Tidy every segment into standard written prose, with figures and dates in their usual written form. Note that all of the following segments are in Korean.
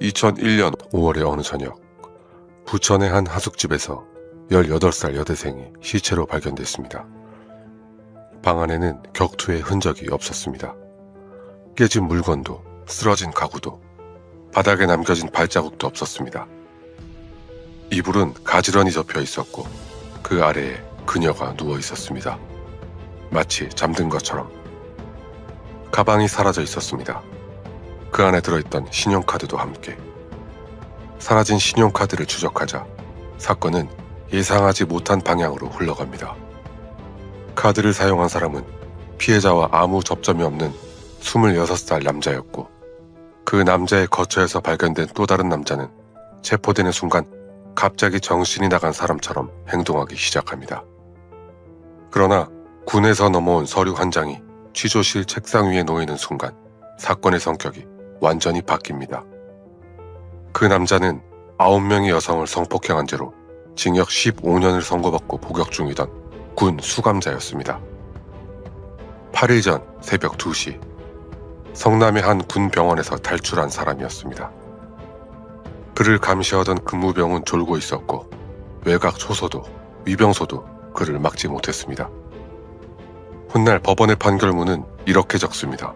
(2001년 5월의) 어느 저녁, 부천의 한 하숙집에서 18살 여대생이 시체로 발견됐습니다. 방 안에는 격투의 흔적이 없었습니다. 깨진 물건도 쓰러진 가구도 바닥에 남겨진 발자국도 없었습니다. 이불은 가지런히 접혀 있었고 그 아래에 그녀가 누워 있었습니다. 마치 잠든 것처럼. 가방이 사라져 있었습니다. 그 안에 들어있던 신용카드도 함께. 사라진 신용카드를 추적하자 사건은 예상하지 못한 방향으로 흘러갑니다. 카드를 사용한 사람은 피해자와 아무 접점이 없는 26살 남자였고, 그 남자의 거처에서 발견된 또 다른 남자는 체포되는 순간 갑자기 정신이 나간 사람처럼 행동하기 시작합니다. 그러나 군에서 넘어온 서류 한 장이 취조실 책상 위에 놓이는 순간 사건의 성격이 완전히 바뀝니다. 그 남자는 9명의 여성을 성폭행한 죄로 징역 15년을 선고받고 복역 중이던 군 수감자였습니다. 8일 전 새벽 2시, 성남의 한 군 병원에서 탈출한 사람이었습니다. 그를 감시하던 근무병은 졸고 있었고 외곽 초소도 위병소도 그를 막지 못했습니다. 훗날 법원의 판결문은 이렇게 적습니다.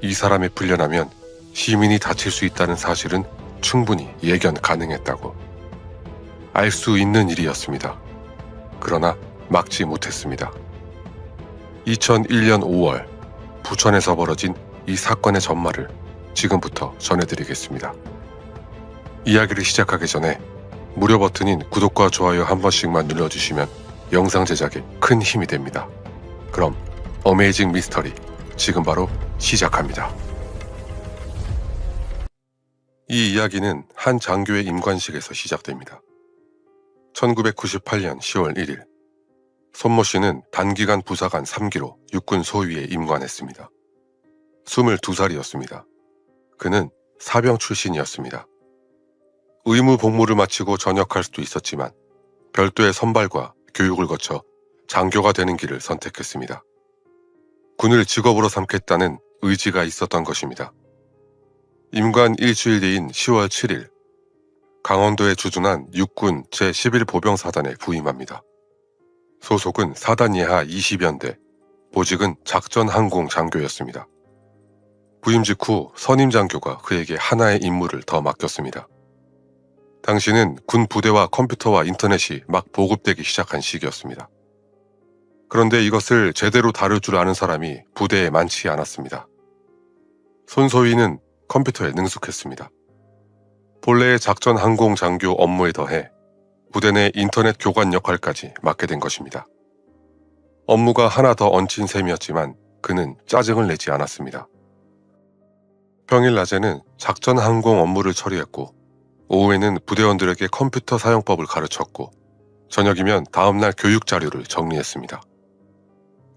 이 사람이 풀려나면 시민이 다칠 수 있다는 사실은 충분히 예견 가능했다고. 알 수 있는 일이었습니다. 그러나 막지 못했습니다. 2001년 5월, 부천에서 벌어진 이 사건의 전말을 지금부터 전해드리겠습니다. 이야기를 시작하기 전에 무료 버튼인 구독과 좋아요 한 번씩만 눌러주시면 영상 제작에 큰 힘이 됩니다. 그럼 어메이징 미스터리 지금 바로 시작합니다. 이 이야기는 한 장교의 임관식에서 시작됩니다. 1998년 10월 1일, 손모 씨는 단기간 부사관 3기로 육군 소위에 임관했습니다. 22살이었습니다. 그는 사병 출신이었습니다. 의무 복무를 마치고 전역할 수도 있었지만 별도의 선발과 교육을 거쳐 장교가 되는 길을 선택했습니다. 군을 직업으로 삼겠다는 의지가 있었던 것입니다. 임관 일주일 뒤인 10월 7일, 강원도에 주둔한 육군 제11보병사단에 부임합니다. 소속은 사단 예하 20연대, 보직은 작전항공장교였습니다. 부임 직후 선임 장교가 그에게 하나의 임무를 더 맡겼습니다. 당시는 군 부대와 컴퓨터와 인터넷이 막 보급되기 시작한 시기였습니다. 그런데 이것을 제대로 다룰 줄 아는 사람이 부대에 많지 않았습니다. 손소위는 컴퓨터에 능숙했습니다. 본래의 작전항공장교 업무에 더해 부대 내 인터넷 교관 역할까지 맡게 된 것입니다. 업무가 하나 더 얹힌 셈이었지만 그는 짜증을 내지 않았습니다. 평일 낮에는 작전항공 업무를 처리했고, 오후에는 부대원들에게 컴퓨터 사용법을 가르쳤고, 저녁이면 다음날 교육 자료를 정리했습니다.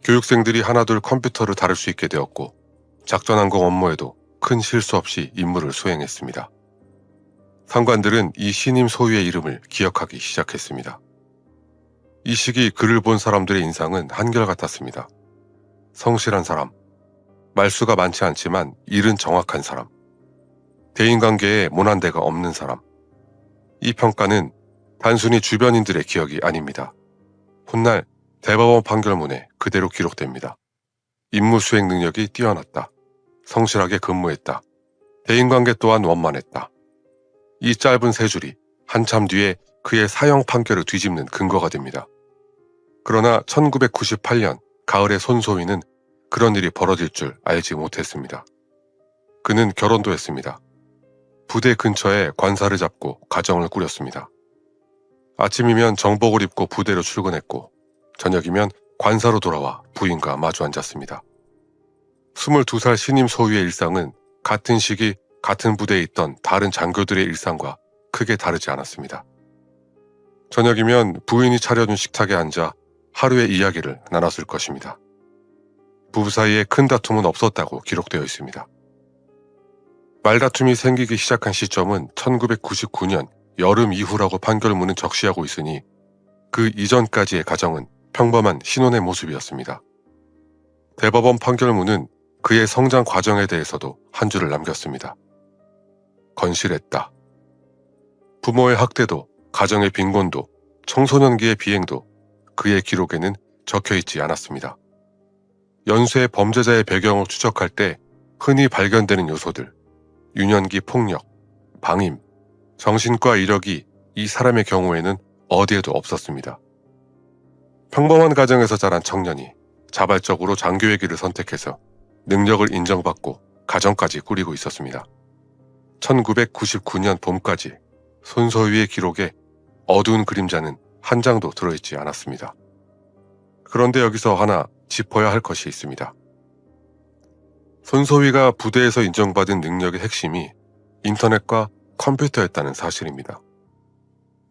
교육생들이 하나둘 컴퓨터를 다룰 수 있게 되었고, 작전항공 업무에도 큰 실수 없이 임무를 수행했습니다. 상관들은 이 신임 소위의 이름을 기억하기 시작했습니다. 이 시기 그를 본 사람들의 인상은 한결같았습니다. 성실한 사람, 말수가 많지 않지만 일은 정확한 사람, 대인관계에 모난데가 없는 사람. 이 평가는 단순히 주변인들의 기억이 아닙니다. 훗날 대법원 판결문에 그대로 기록됩니다. 임무 수행 능력이 뛰어났다. 성실하게 근무했다. 대인관계 또한 원만했다. 이 짧은 세 줄이 한참 뒤에 그의 사형 판결을 뒤집는 근거가 됩니다. 그러나 1998년 가을의 손소위는 그런 일이 벌어질 줄 알지 못했습니다. 그는 결혼도 했습니다. 부대 근처에 관사를 잡고 가정을 꾸렸습니다. 아침이면 정복을 입고 부대로 출근했고, 저녁이면 관사로 돌아와 부인과 마주 앉았습니다. 22살 신임 소위의 일상은 같은 시기 같은 부대에 있던 다른 장교들의 일상과 크게 다르지 않았습니다. 저녁이면 부인이 차려준 식탁에 앉아 하루의 이야기를 나눴을 것입니다. 부부 사이에 큰 다툼은 없었다고 기록되어 있습니다. 말다툼이 생기기 시작한 시점은 1999년 여름 이후라고 판결문은 적시하고 있으니 그 이전까지의 가정은 평범한 신혼의 모습이었습니다. 대법원 판결문은 그의 성장 과정에 대해서도 한 줄을 남겼습니다. 건실했다. 부모의 학대도, 가정의 빈곤도, 청소년기의 비행도 그의 기록에는 적혀있지 않았습니다. 연쇄 범죄자의 배경을 추적할 때 흔히 발견되는 요소들, 유년기 폭력, 방임, 정신과 이력이 이 사람의 경우에는 어디에도 없었습니다. 평범한 가정에서 자란 청년이 자발적으로 장교의 길을 선택해서 능력을 인정받고 가정까지 꾸리고 있었습니다. 1999년 봄까지 손소위의 기록에 어두운 그림자는 한 장도 들어있지 않았습니다. 그런데 여기서 하나 짚어야 할 것이 있습니다. 손소위가 부대에서 인정받은 능력의 핵심이 인터넷과 컴퓨터였다는 사실입니다.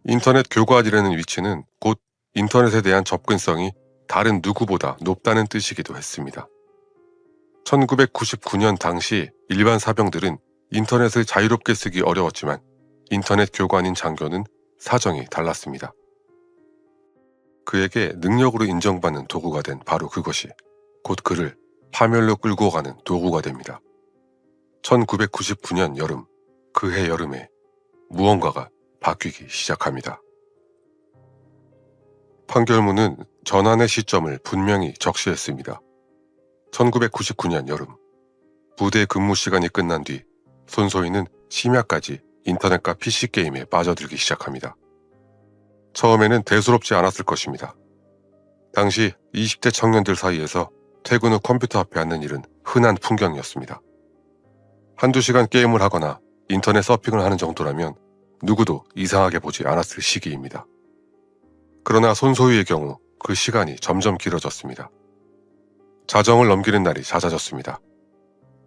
인터넷 교관이라는 위치는 곧 인터넷에 대한 접근성이 다른 누구보다 높다는 뜻이기도 했습니다. 1999년 당시 일반 사병들은 인터넷을 자유롭게 쓰기 어려웠지만 인터넷 교관인 장교는 사정이 달랐습니다. 그에게 능력으로 인정받는 도구가 된 바로 그것이 곧 그를 파멸로 끌고 가는 도구가 됩니다. 1999년 여름, 그해 여름에 무언가가 바뀌기 시작합니다. 판결문은 전환의 시점을 분명히 적시했습니다. 1999년 여름, 부대 근무 시간이 끝난 뒤 손소희는 심야까지 인터넷과 PC게임에 빠져들기 시작합니다. 처음에는 대수롭지 않았을 것입니다. 당시 20대 청년들 사이에서 퇴근 후 컴퓨터 앞에 앉는 일은 흔한 풍경이었습니다. 한두 시간 게임을 하거나 인터넷 서핑을 하는 정도라면 누구도 이상하게 보지 않았을 시기입니다. 그러나 손소희의 경우 그 시간이 점점 길어졌습니다. 자정을 넘기는 날이 잦아졌습니다.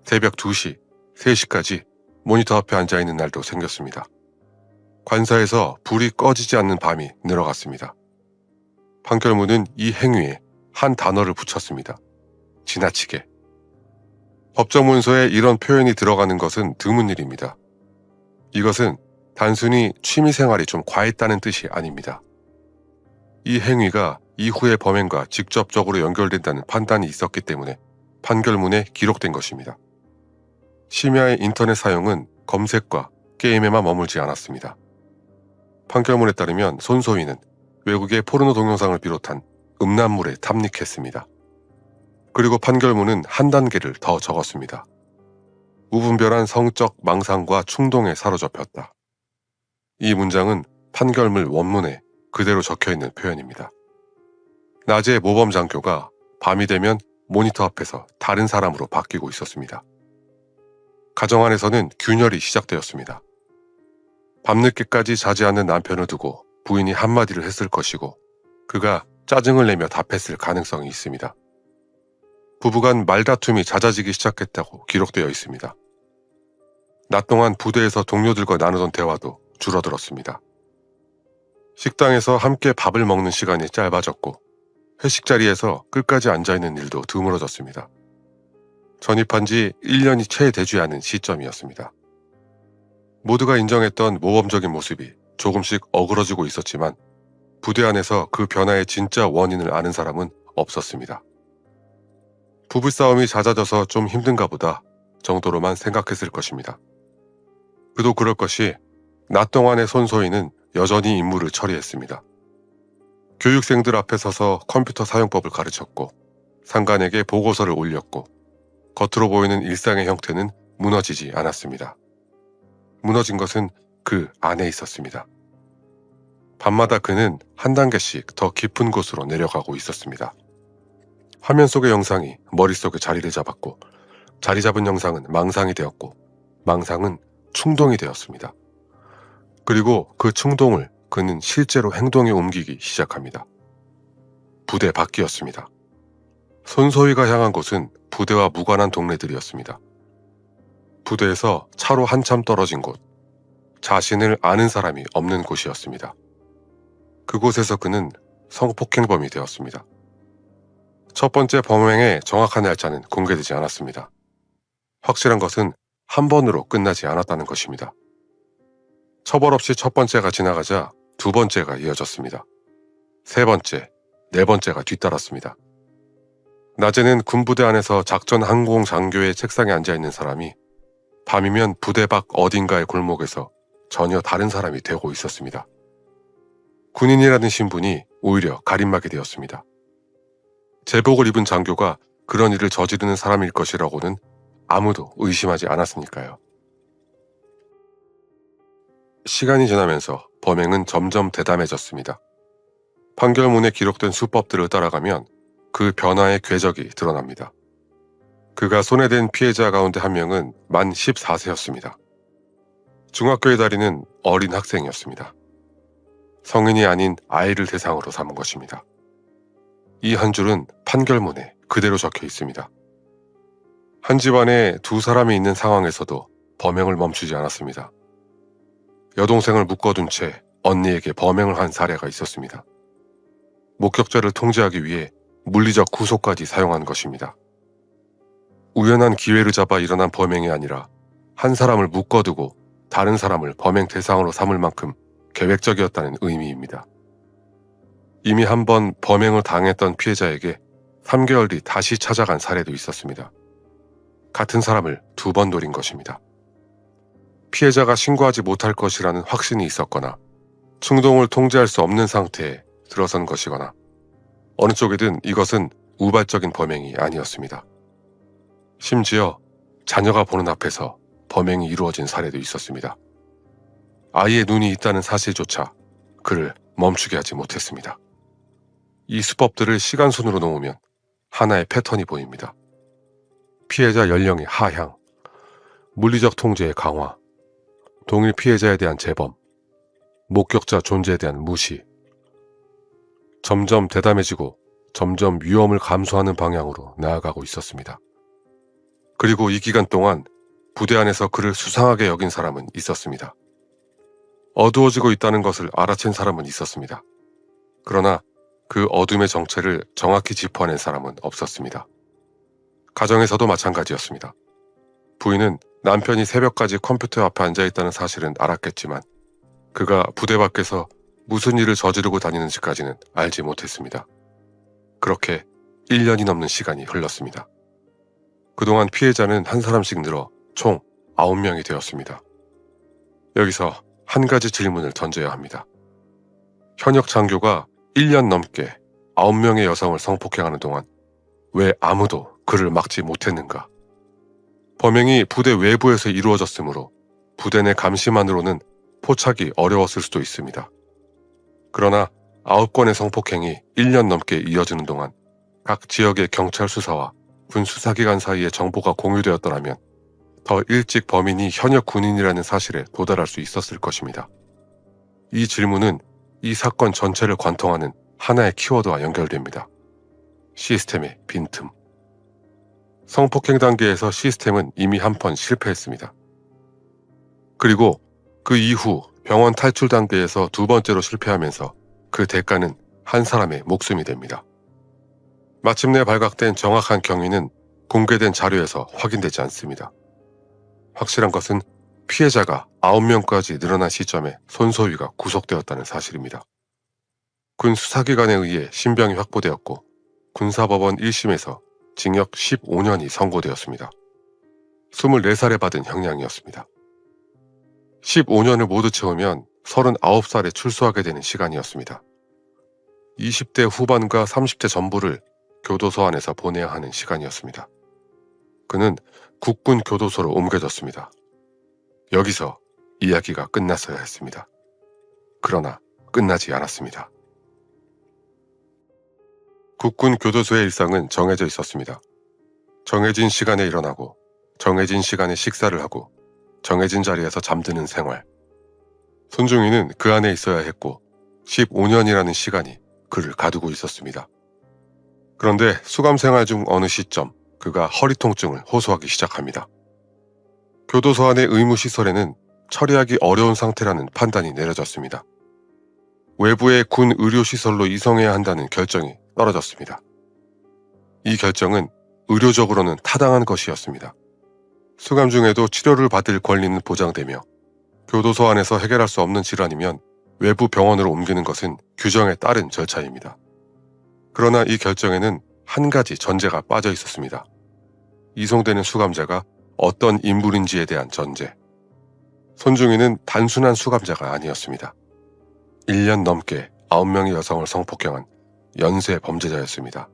새벽 2시, 3시까지 모니터 앞에 앉아있는 날도 생겼습니다. 관사에서 불이 꺼지지 않는 밤이 늘어갔습니다. 판결문은 이 행위에 한 단어를 붙였습니다. 지나치게. 법정 문서에 이런 표현이 들어가는 것은 드문 일입니다. 이것은 단순히 취미생활이 좀 과했다는 뜻이 아닙니다. 이 행위가 이후의 범행과 직접적으로 연결된다는 판단이 있었기 때문에 판결문에 기록된 것입니다. 심야의 인터넷 사용은 검색과 게임에만 머물지 않았습니다. 판결문에 따르면 손소희는 외국의 포르노 동영상을 비롯한 음란물에 탐닉했습니다. 그리고 판결문은 한 단계를 더 적었습니다. 무분별한 성적 망상과 충동에 사로잡혔다. 이 문장은 판결문 원문에 그대로 적혀있는 표현입니다. 낮에 모범 장교가 밤이 되면 모니터 앞에서 다른 사람으로 바뀌고 있었습니다. 가정 안에서는 균열이 시작되었습니다. 밤늦게까지 자지 않는 남편을 두고 부인이 한마디를 했을 것이고 그가 짜증을 내며 답했을 가능성이 있습니다. 부부간 말다툼이 잦아지기 시작했다고 기록되어 있습니다. 낮 동안 부대에서 동료들과 나누던 대화도 줄어들었습니다. 식당에서 함께 밥을 먹는 시간이 짧아졌고 회식 자리에서 끝까지 앉아있는 일도 드물어졌습니다. 전입한 지 1년이 채 되지 않은 시점이었습니다. 모두가 인정했던 모범적인 모습이 조금씩 어그러지고 있었지만 부대 안에서 그 변화의 진짜 원인을 아는 사람은 없었습니다. 부부싸움이 잦아져서 좀 힘든가 보다 정도로만 생각했을 것입니다. 그도 그럴 것이 낮 동안의 손소희는 여전히 임무를 처리했습니다. 교육생들 앞에 서서 컴퓨터 사용법을 가르쳤고 상관에게 보고서를 올렸고 겉으로 보이는 일상의 형태는 무너지지 않았습니다. 무너진 것은 그 안에 있었습니다. 밤마다 그는 한 단계씩 더 깊은 곳으로 내려가고 있었습니다. 화면 속의 영상이 머릿속에 자리를 잡았고 자리 잡은 영상은 망상이 되었고 망상은 충동이 되었습니다. 그리고 그 충동을 그는 실제로 행동에 옮기기 시작합니다. 부대 밖이었습니다. 손소희가 향한 곳은 부대와 무관한 동네들이었습니다. 부대에서 차로 한참 떨어진 곳, 자신을 아는 사람이 없는 곳이었습니다. 그곳에서 그는 성폭행범이 되었습니다. 첫 번째 범행의 정확한 날짜는 공개되지 않았습니다. 확실한 것은 한 번으로 끝나지 않았다는 것입니다. 처벌 없이 첫 번째가 지나가자 두 번째가 이어졌습니다. 세 번째, 네 번째가 뒤따랐습니다. 낮에는 군부대 안에서 작전 항공 장교의 책상에 앉아있는 사람이 밤이면 부대 밖 어딘가의 골목에서 전혀 다른 사람이 되고 있었습니다. 군인이라는 신분이 오히려 가림막이 되었습니다. 제복을 입은 장교가 그런 일을 저지르는 사람일 것이라고는 아무도 의심하지 않았으니까요. 시간이 지나면서 범행은 점점 대담해졌습니다. 판결문에 기록된 수법들을 따라가면 그 변화의 궤적이 드러납니다. 그가 손에 댄 피해자 가운데 한 명은 만 14세였습니다. 중학교에 다니는 어린 학생이었습니다. 성인이 아닌 아이를 대상으로 삼은 것입니다. 이 한 줄은 판결문에 그대로 적혀 있습니다. 한 집안에 두 사람이 있는 상황에서도 범행을 멈추지 않았습니다. 여동생을 묶어둔 채 언니에게 범행을 한 사례가 있었습니다. 목격자를 통제하기 위해 물리적 구속까지 사용한 것입니다. 우연한 기회를 잡아 일어난 범행이 아니라 한 사람을 묶어두고 다른 사람을 범행 대상으로 삼을 만큼 계획적이었다는 의미입니다. 이미 한 번 범행을 당했던 피해자에게 3개월 뒤 다시 찾아간 사례도 있었습니다. 같은 사람을 두 번 노린 것입니다. 피해자가 신고하지 못할 것이라는 확신이 있었거나 충동을 통제할 수 없는 상태에 들어선 것이거나 어느 쪽이든 이것은 우발적인 범행이 아니었습니다. 심지어 자녀가 보는 앞에서 범행이 이루어진 사례도 있었습니다. 아이의 눈이 있다는 사실조차 그를 멈추게 하지 못했습니다. 이 수법들을 시간순으로 놓으면 하나의 패턴이 보입니다. 피해자 연령의 하향, 물리적 통제의 강화, 동일 피해자에 대한 재범, 목격자 존재에 대한 무시, 점점 대담해지고 점점 위험을 감수하는 방향으로 나아가고 있었습니다. 그리고 이 기간 동안 부대 안에서 그를 수상하게 여긴 사람은 있었습니다. 어두워지고 있다는 것을 알아챈 사람은 있었습니다. 그러나 그 어둠의 정체를 정확히 짚어낸 사람은 없었습니다. 가정에서도 마찬가지였습니다. 부인은 남편이 새벽까지 컴퓨터 앞에 앉아있다는 사실은 알았겠지만 그가 부대 밖에서 무슨 일을 저지르고 다니는지까지는 알지 못했습니다. 그렇게 1년이 넘는 시간이 흘렀습니다. 그동안 피해자는 한 사람씩 늘어 총 9명이 되었습니다. 여기서 한 가지 질문을 던져야 합니다. 현역 장교가 1년 넘게 9명의 여성을 성폭행하는 동안 왜 아무도 그를 막지 못했는가? 범행이 부대 외부에서 이루어졌으므로 부대 내 감시만으로는 포착이 어려웠을 수도 있습니다. 그러나 9건의 성폭행이 1년 넘게 이어지는 동안 각 지역의 경찰 수사와 군 수사기관 사이에 정보가 공유되었더라면 더 일찍 범인이 현역 군인이라는 사실에 도달할 수 있었을 것입니다. 이 질문은 이 사건 전체를 관통하는 하나의 키워드와 연결됩니다. 시스템의 빈틈. 성폭행 단계에서 시스템은 이미 한 번 실패했습니다. 그리고 그 이후 병원 탈출 단계에서 두 번째로 실패하면서 그 대가는 한 사람의 목숨이 됩니다. 마침내 발각된 정확한 경위는 공개된 자료에서 확인되지 않습니다. 확실한 것은 피해자가 9명까지 늘어난 시점에 손소위가 구속되었다는 사실입니다. 군 수사기관에 의해 신병이 확보되었고 군사법원 1심에서 징역 15년이 선고되었습니다. 24살에 받은 형량이었습니다. 15년을 모두 채우면 39살에 출소하게 되는 시간이었습니다. 20대 후반과 30대 전부를 교도소 안에서 보내야 하는 시간이었습니다. 그는 국군 교도소로 옮겨졌습니다. 여기서 이야기가 끝났어야 했습니다. 그러나 끝나지 않았습니다. 국군 교도소의 일상은 정해져 있었습니다. 정해진 시간에 일어나고 정해진 시간에 식사를 하고 정해진 자리에서 잠드는 생활. 손중이는 그 안에 있어야 했고 15년이라는 시간이 그를 가두고 있었습니다. 그런데 수감 생활 중 어느 시점 그가 허리 통증을 호소하기 시작합니다. 교도소 안의 의무시설에는 처리하기 어려운 상태라는 판단이 내려졌습니다. 외부의 군 의료시설로 이송해야 한다는 결정이 떨어졌습니다. 이 결정은 의료적으로는 타당한 것이었습니다. 수감 중에도 치료를 받을 권리는 보장되며 교도소 안에서 해결할 수 없는 질환이면 외부 병원으로 옮기는 것은 규정에 따른 절차입니다. 그러나 이 결정에는 한 가지 전제가 빠져 있었습니다. 이송되는 수감자가 어떤 인물인지에 대한 전제. 손중이는 단순한 수감자가 아니었습니다. 1년 넘게 9명의 여성을 성폭행한 연쇄 범죄자였습니다.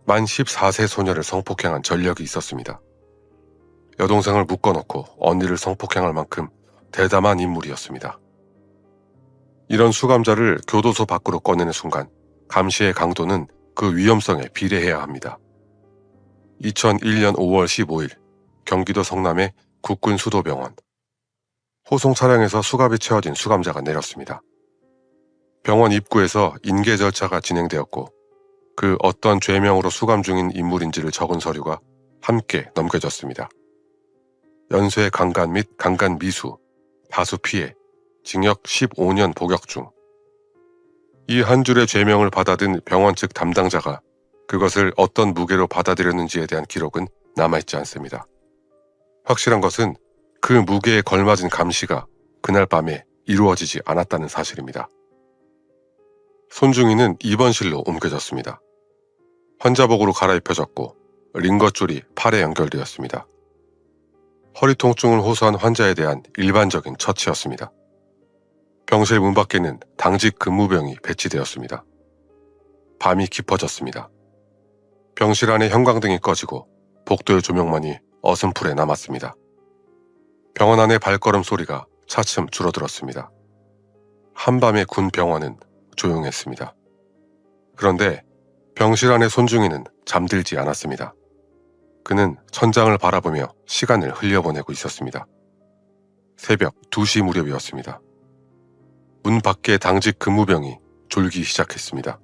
만 14세 소녀를 성폭행한 전력이 있었습니다. 여동생을 묶어놓고 언니를 성폭행할 만큼 대담한 인물이었습니다. 이런 수감자를 교도소 밖으로 꺼내는 순간 감시의 강도는 그 위험성에 비례해야 합니다. 2001년 5월 15일 경기도 성남의 국군수도병원. 호송 차량에서 수갑이 채워진 수감자가 내렸습니다. 병원 입구에서 인계 절차가 진행되었고 그 어떤 죄명으로 수감 중인 인물인지를 적은 서류가 함께 넘겨졌습니다. 연쇄 강간 및 강간 미수, 다수 피해, 징역 15년 복역 중. 이 한 줄의 죄명을 받아든 병원 측 담당자가 그것을 어떤 무게로 받아들였는지에 대한 기록은 남아있지 않습니다. 확실한 것은 그 무게에 걸맞은 감시가 그날 밤에 이루어지지 않았다는 사실입니다. 손중이는 입원실로 옮겨졌습니다. 환자복으로 갈아입혀졌고 링거줄이 팔에 연결되었습니다. 허리 통증을 호소한 환자에 대한 일반적인 처치였습니다. 병실 문 밖에는 당직 근무병이 배치되었습니다. 밤이 깊어졌습니다. 병실 안에 형광등이 꺼지고 복도의 조명만이 어슴풀에 남았습니다. 병원 안의 발걸음 소리가 차츰 줄어들었습니다. 한밤의 군 병원은 조용했습니다. 그런데 병실 안의 손중이는 잠들지 않았습니다. 그는 천장을 바라보며 시간을 흘려보내고 있었습니다. 새벽 2시 무렵이었습니다. 문 밖에 당직 근무병이 졸기 시작했습니다.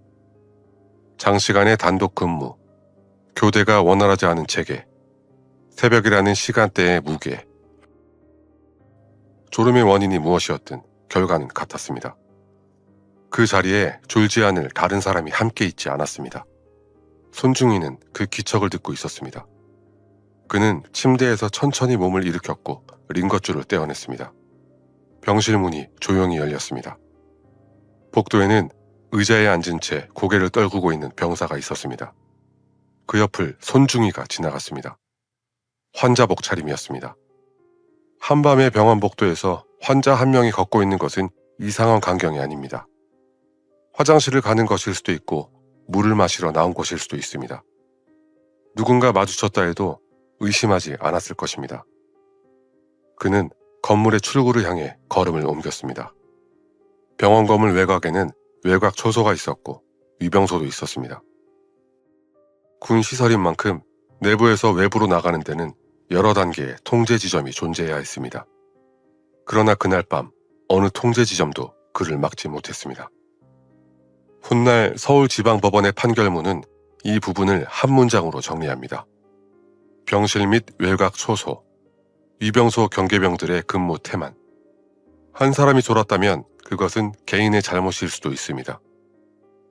장시간의 단독 근무, 교대가 원활하지 않은 체계, 새벽이라는 시간대의 무게. 졸음의 원인이 무엇이었든 결과는 같았습니다. 그 자리에 졸지 않을 다른 사람이 함께 있지 않았습니다. 손중이는 그 기척을 듣고 있었습니다. 그는 침대에서 천천히 몸을 일으켰고 링거줄을 떼어냈습니다. 병실 문이 조용히 열렸습니다. 복도에는 의자에 앉은 채 고개를 떨구고 있는 병사가 있었습니다. 그 옆을 손중이가 지나갔습니다. 환자복 차림이었습니다. 한밤의 병원 복도에서 환자 한 명이 걷고 있는 것은 이상한 광경이 아닙니다. 화장실을 가는 것일 수도 있고 물을 마시러 나온 것일 수도 있습니다. 누군가 마주쳤다 해도 의심하지 않았을 것입니다. 그는 건물의 출구를 향해 걸음을 옮겼습니다. 병원 건물 외곽에는 외곽 초소가 있었고 위병소도 있었습니다. 군 시설인 만큼 내부에서 외부로 나가는 데는 여러 단계의 통제 지점이 존재해야 했습니다. 그러나 그날 밤 어느 통제 지점도 그를 막지 못했습니다. 훗날 서울지방법원의 판결문은 이 부분을 한 문장으로 정리합니다. 병실 및 외곽 초소, 위병소 경계병들의 근무 태만. 한 사람이 졸았다면 그것은 개인의 잘못일 수도 있습니다.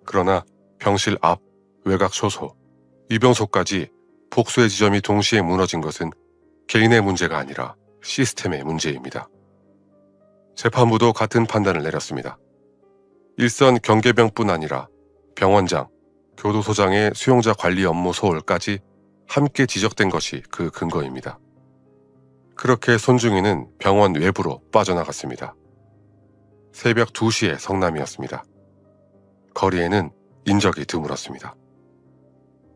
그러나 병실 앞, 외곽 초소, 위병소까지 복수의 지점이 동시에 무너진 것은 개인의 문제가 아니라 시스템의 문제입니다. 재판부도 같은 판단을 내렸습니다. 일선 경계병뿐 아니라 병원장, 교도소장의 수용자 관리 업무 소홀까지 함께 지적된 것이 그 근거입니다. 그렇게 손중이는 병원 외부로 빠져나갔습니다. 새벽 2시에 성남이었습니다. 거리에는 인적이 드물었습니다.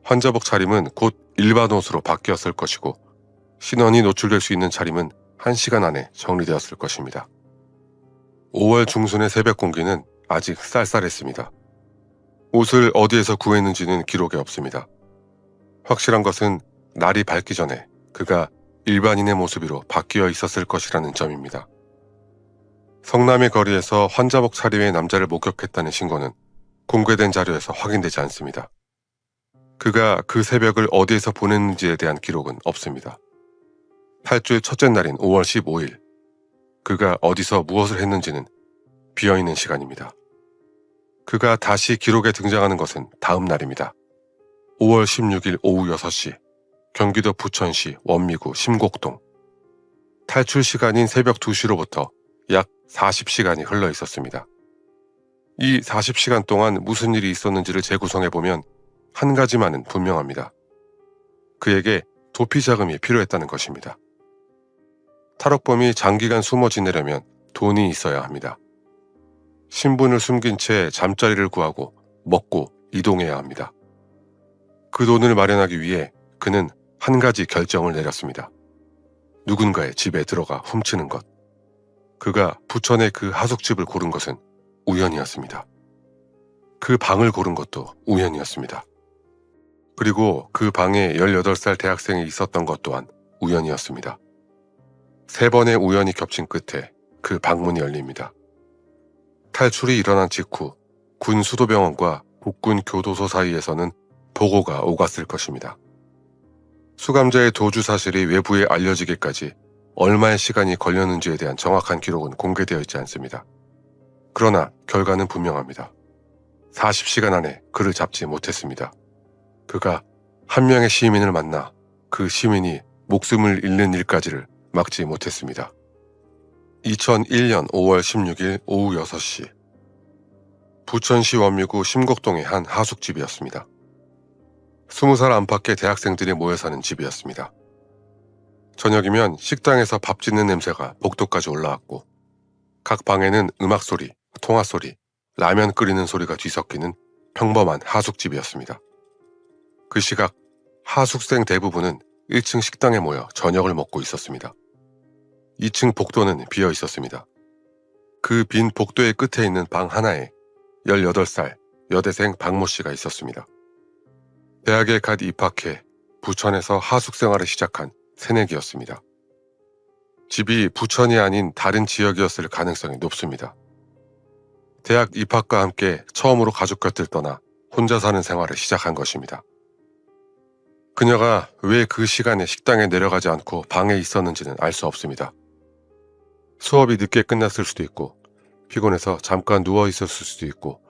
환자복 차림은 곧 일반 옷으로 바뀌었을 것이고 신원이 노출될 수 있는 차림은 1시간 안에 정리되었을 것입니다. 5월 중순의 새벽 공기는 아직 쌀쌀했습니다. 옷을 어디에서 구했는지는 기록에 없습니다. 확실한 것은 날이 밝기 전에 그가 일반인의 모습으로 바뀌어 있었을 것이라는 점입니다. 성남의 거리에서 환자복 차림의 남자를 목격했다는 신고는 공개된 자료에서 확인되지 않습니다. 그가 그 새벽을 어디에서 보냈는지에 대한 기록은 없습니다. 탈주의 첫째 날인 5월 15일, 그가 어디서 무엇을 했는지는 비어있는 시간입니다. 그가 다시 기록에 등장하는 것은 다음 날입니다. 5월 16일 오후 6시, 경기도 부천시 원미구 심곡동. 탈출 시간인 새벽 2시로부터 약 40시간이 흘러 있었습니다. 이 40시간 동안 무슨 일이 있었는지를 재구성해보면 한 가지만은 분명합니다. 그에게 도피 자금이 필요했다는 것입니다. 탈옥범이 장기간 숨어 지내려면 돈이 있어야 합니다. 신분을 숨긴 채 잠자리를 구하고 먹고 이동해야 합니다. 그 돈을 마련하기 위해 그는 한 가지 결정을 내렸습니다. 누군가의 집에 들어가 훔치는 것. 그가 부천의 그 하숙집을 고른 것은 우연이었습니다. 그 방을 고른 것도 우연이었습니다. 그리고 그 방에 18살 대학생이 있었던 것 또한 우연이었습니다. 3번의 우연이 겹친 끝에 그 방문이 열립니다. 탈출이 일어난 직후 군 수도병원과 국군 교도소 사이에서는 보고가 오갔을 것입니다. 수감자의 도주 사실이 외부에 알려지기까지 얼마의 시간이 걸렸는지에 대한 정확한 기록은 공개되어 있지 않습니다. 그러나 결과는 분명합니다. 40시간 안에 그를 잡지 못했습니다. 그가 한 명의 시민을 만나 그 시민이 목숨을 잃는 일까지를 막지 못했습니다. 2001년 5월 16일 오후 6시 부천시 원미구 심곡동의 한 하숙집이었습니다. 20살 안팎의 대학생들이 모여 사는 집이었습니다. 저녁이면 식당에서 밥 짓는 냄새가 복도까지 올라왔고 각 방에는 음악 소리, 통화 소리, 라면 끓이는 소리가 뒤섞이는 평범한 하숙집이었습니다. 그 시각 하숙생 대부분은 1층 식당에 모여 저녁을 먹고 있었습니다. 2층 복도는 비어 있었습니다. 그 빈 복도의 끝에 있는 방 하나에 18살 여대생 박모 씨가 있었습니다. 대학에 갓 입학해 부천에서 하숙생활을 시작한 새내기였습니다. 집이 부천이 아닌 다른 지역이었을 가능성이 높습니다. 대학 입학과 함께 처음으로 가족 곁을 떠나 혼자 사는 생활을 시작한 것입니다. 그녀가 왜 그 시간에 식당에 내려가지 않고 방에 있었는지는 알 수 없습니다. 수업이 늦게 끝났을 수도 있고 피곤해서 잠깐 누워 있었을 수도 있고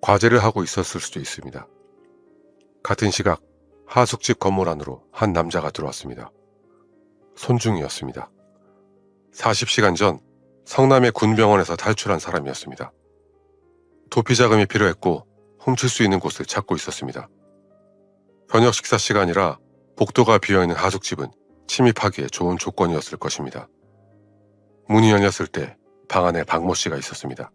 과제를 하고 있었을 수도 있습니다. 같은 시각 하숙집 건물 안으로 한 남자가 들어왔습니다. 손중이었습니다. 40시간 전 성남의 군병원에서 탈출한 사람이었습니다. 도피 자금이 필요했고 훔칠 수 있는 곳을 찾고 있었습니다. 저녁 식사 시간이라 복도가 비어있는 하숙집은 침입하기에 좋은 조건이었을 것입니다. 문이 열렸을 때 방 안에 박모 씨가 있었습니다.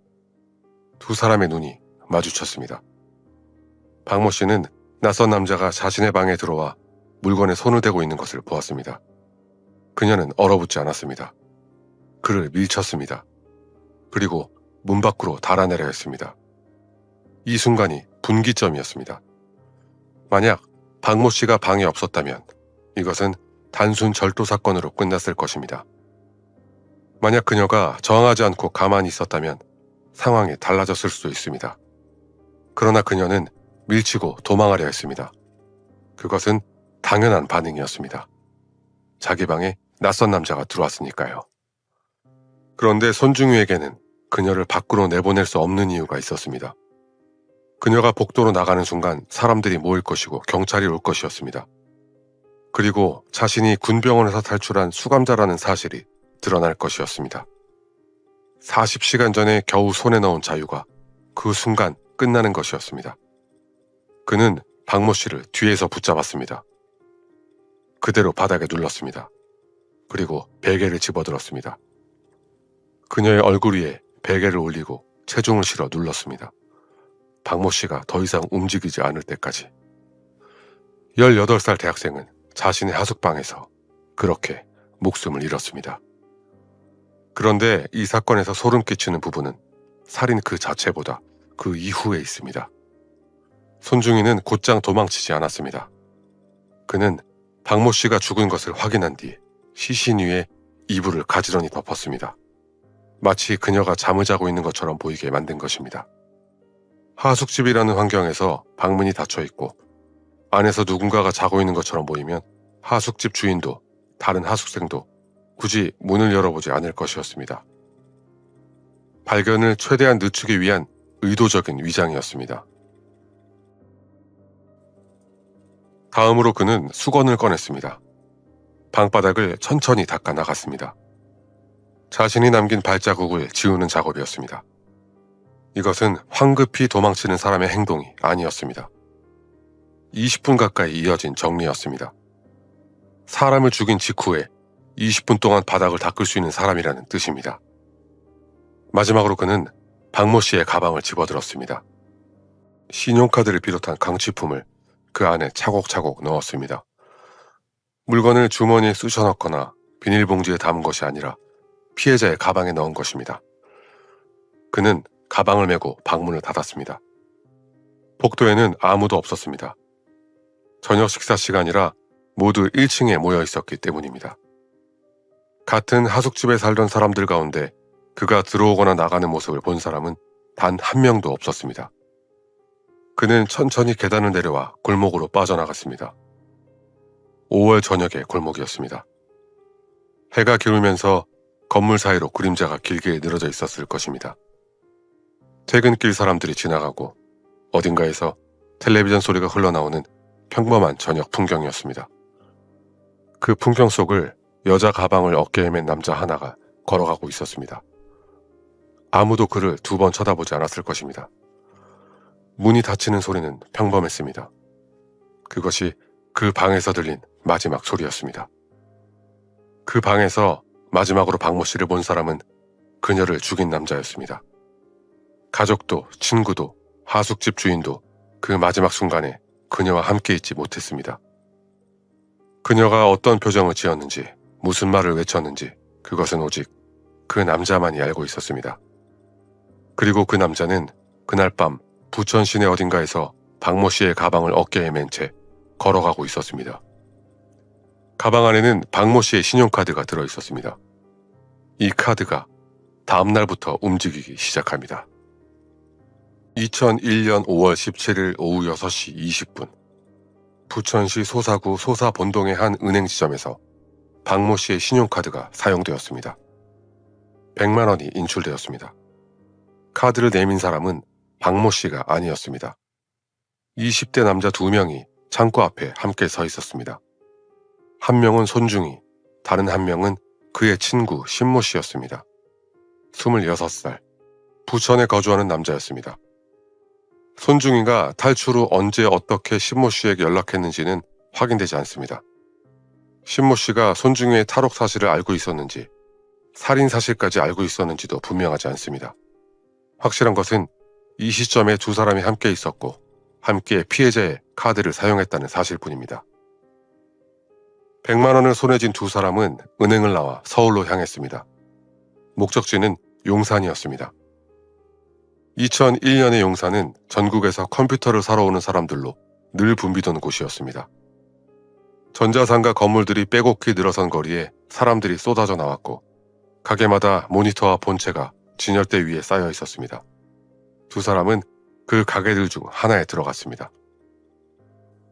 두 사람의 눈이 마주쳤습니다. 박모 씨는 낯선 남자가 자신의 방에 들어와 물건에 손을 대고 있는 것을 보았습니다. 그녀는 얼어붙지 않았습니다. 그를 밀쳤습니다. 그리고 문 밖으로 달아내려 했습니다. 이 순간이 분기점이었습니다. 만약 박모 씨가 방에 없었다면 이것은 단순 절도 사건으로 끝났을 것입니다. 만약 그녀가 저항하지 않고 가만히 있었다면 상황이 달라졌을 수도 있습니다. 그러나 그녀는 밀치고 도망하려 했습니다. 그것은 당연한 반응이었습니다. 자기 방에 낯선 남자가 들어왔으니까요. 그런데 손중유에게는 그녀를 밖으로 내보낼 수 없는 이유가 있었습니다. 그녀가 복도로 나가는 순간 사람들이 모일 것이고 경찰이 올 것이었습니다. 그리고 자신이 군병원에서 탈출한 수감자라는 사실이 드러날 것이었습니다. 40시간 전에 겨우 손에 넣은 자유가 그 순간 끝나는 것이었습니다. 그는 박모 씨를 뒤에서 붙잡았습니다. 그대로 바닥에 눌렀습니다. 그리고 베개를 집어들었습니다. 그녀의 얼굴 위에 베개를 올리고 체중을 실어 눌렀습니다. 박모 씨가 더 이상 움직이지 않을 때까지. 18살 대학생은 자신의 하숙방에서 그렇게 목숨을 잃었습니다. 그런데 이 사건에서 소름 끼치는 부분은 살인 그 자체보다 그 이후에 있습니다. 손중이는 곧장 도망치지 않았습니다. 그는 박모 씨가 죽은 것을 확인한 뒤 시신 위에 이불을 가지런히 덮었습니다. 마치 그녀가 잠을 자고 있는 것처럼 보이게 만든 것입니다. 하숙집이라는 환경에서 방문이 닫혀 있고 안에서 누군가가 자고 있는 것처럼 보이면 하숙집 주인도 다른 하숙생도 굳이 문을 열어보지 않을 것이었습니다. 발견을 최대한 늦추기 위한 의도적인 위장이었습니다. 다음으로 그는 수건을 꺼냈습니다. 방바닥을 천천히 닦아 나갔습니다. 자신이 남긴 발자국을 지우는 작업이었습니다. 이것은 황급히 도망치는 사람의 행동이 아니었습니다. 20분 가까이 이어진 정리였습니다. 사람을 죽인 직후에 20분 동안 바닥을 닦을 수 있는 사람이라는 뜻입니다. 마지막으로 그는 박모 씨의 가방을 집어들었습니다. 신용카드를 비롯한 강취품을 그 안에 차곡차곡 넣었습니다. 물건을 주머니에 쑤셔 넣거나 비닐봉지에 담은 것이 아니라 피해자의 가방에 넣은 것입니다. 그는 가방을 메고 방문을 닫았습니다. 복도에는 아무도 없었습니다. 저녁 식사 시간이라 모두 1층에 모여 있었기 때문입니다. 같은 하숙집에 살던 사람들 가운데 그가 들어오거나 나가는 모습을 본 사람은 단 한 명도 없었습니다. 그는 천천히 계단을 내려와 골목으로 빠져나갔습니다. 5월 저녁의 골목이었습니다. 해가 기울면서 건물 사이로 그림자가 길게 늘어져 있었을 것입니다. 퇴근길 사람들이 지나가고 어딘가에서 텔레비전 소리가 흘러나오는 평범한 저녁 풍경이었습니다. 그 풍경 속을 여자 가방을 어깨에 맨 남자 하나가 걸어가고 있었습니다. 아무도 그를 2번 쳐다보지 않았을 것입니다. 문이 닫히는 소리는 평범했습니다. 그것이 그 방에서 들린 마지막 소리였습니다. 그 방에서 마지막으로 박모 씨를 본 사람은 그녀를 죽인 남자였습니다. 가족도 친구도 하숙집 주인도 그 마지막 순간에 그녀와 함께 있지 못했습니다. 그녀가 어떤 표정을 지었는지 무슨 말을 외쳤는지 그것은 오직 그 남자만이 알고 있었습니다. 그리고 그 남자는 그날 밤 부천 시내 어딘가에서 박모 씨의 가방을 어깨에 맨 채 걸어가고 있었습니다. 가방 안에는 박모 씨의 신용카드가 들어 있었습니다. 이 카드가 다음 날부터 움직이기 시작합니다. 2001년 5월 17일 오후 6시 20분 부천시 소사구 소사본동의 한 은행 지점에서 박모 씨의 신용카드가 사용되었습니다. 100만 원이 인출되었습니다. 카드를 내민 사람은 박모 씨가 아니었습니다. 20대 남자 2명이 창고 앞에 함께 서 있었습니다. 한 명은 손중이, 다른 한 명은 그의 친구 신모 씨였습니다. 26살, 부천에 거주하는 남자였습니다. 손중이가 탈출 후 언제 어떻게 신모 씨에게 연락했는지는 확인되지 않습니다. 신모 씨가 손중이의 탈옥 사실을 알고 있었는지, 살인 사실까지 알고 있었는지도 분명하지 않습니다. 확실한 것은 이 시점에 2사람이 함께 있었고 함께 피해자의 카드를 사용했다는 사실뿐입니다. 100만 원을 손에 쥔 2사람은 은행을 나와 서울로 향했습니다. 목적지는 용산이었습니다. 2001년의 용산은 전국에서 컴퓨터를 사러 오는 사람들로 늘 붐비던 곳이었습니다. 전자상가 건물들이 빼곡히 늘어선 거리에 사람들이 쏟아져 나왔고 가게마다 모니터와 본체가 진열대 위에 쌓여 있었습니다. 2사람은 그 가게들 중 하나에 들어갔습니다.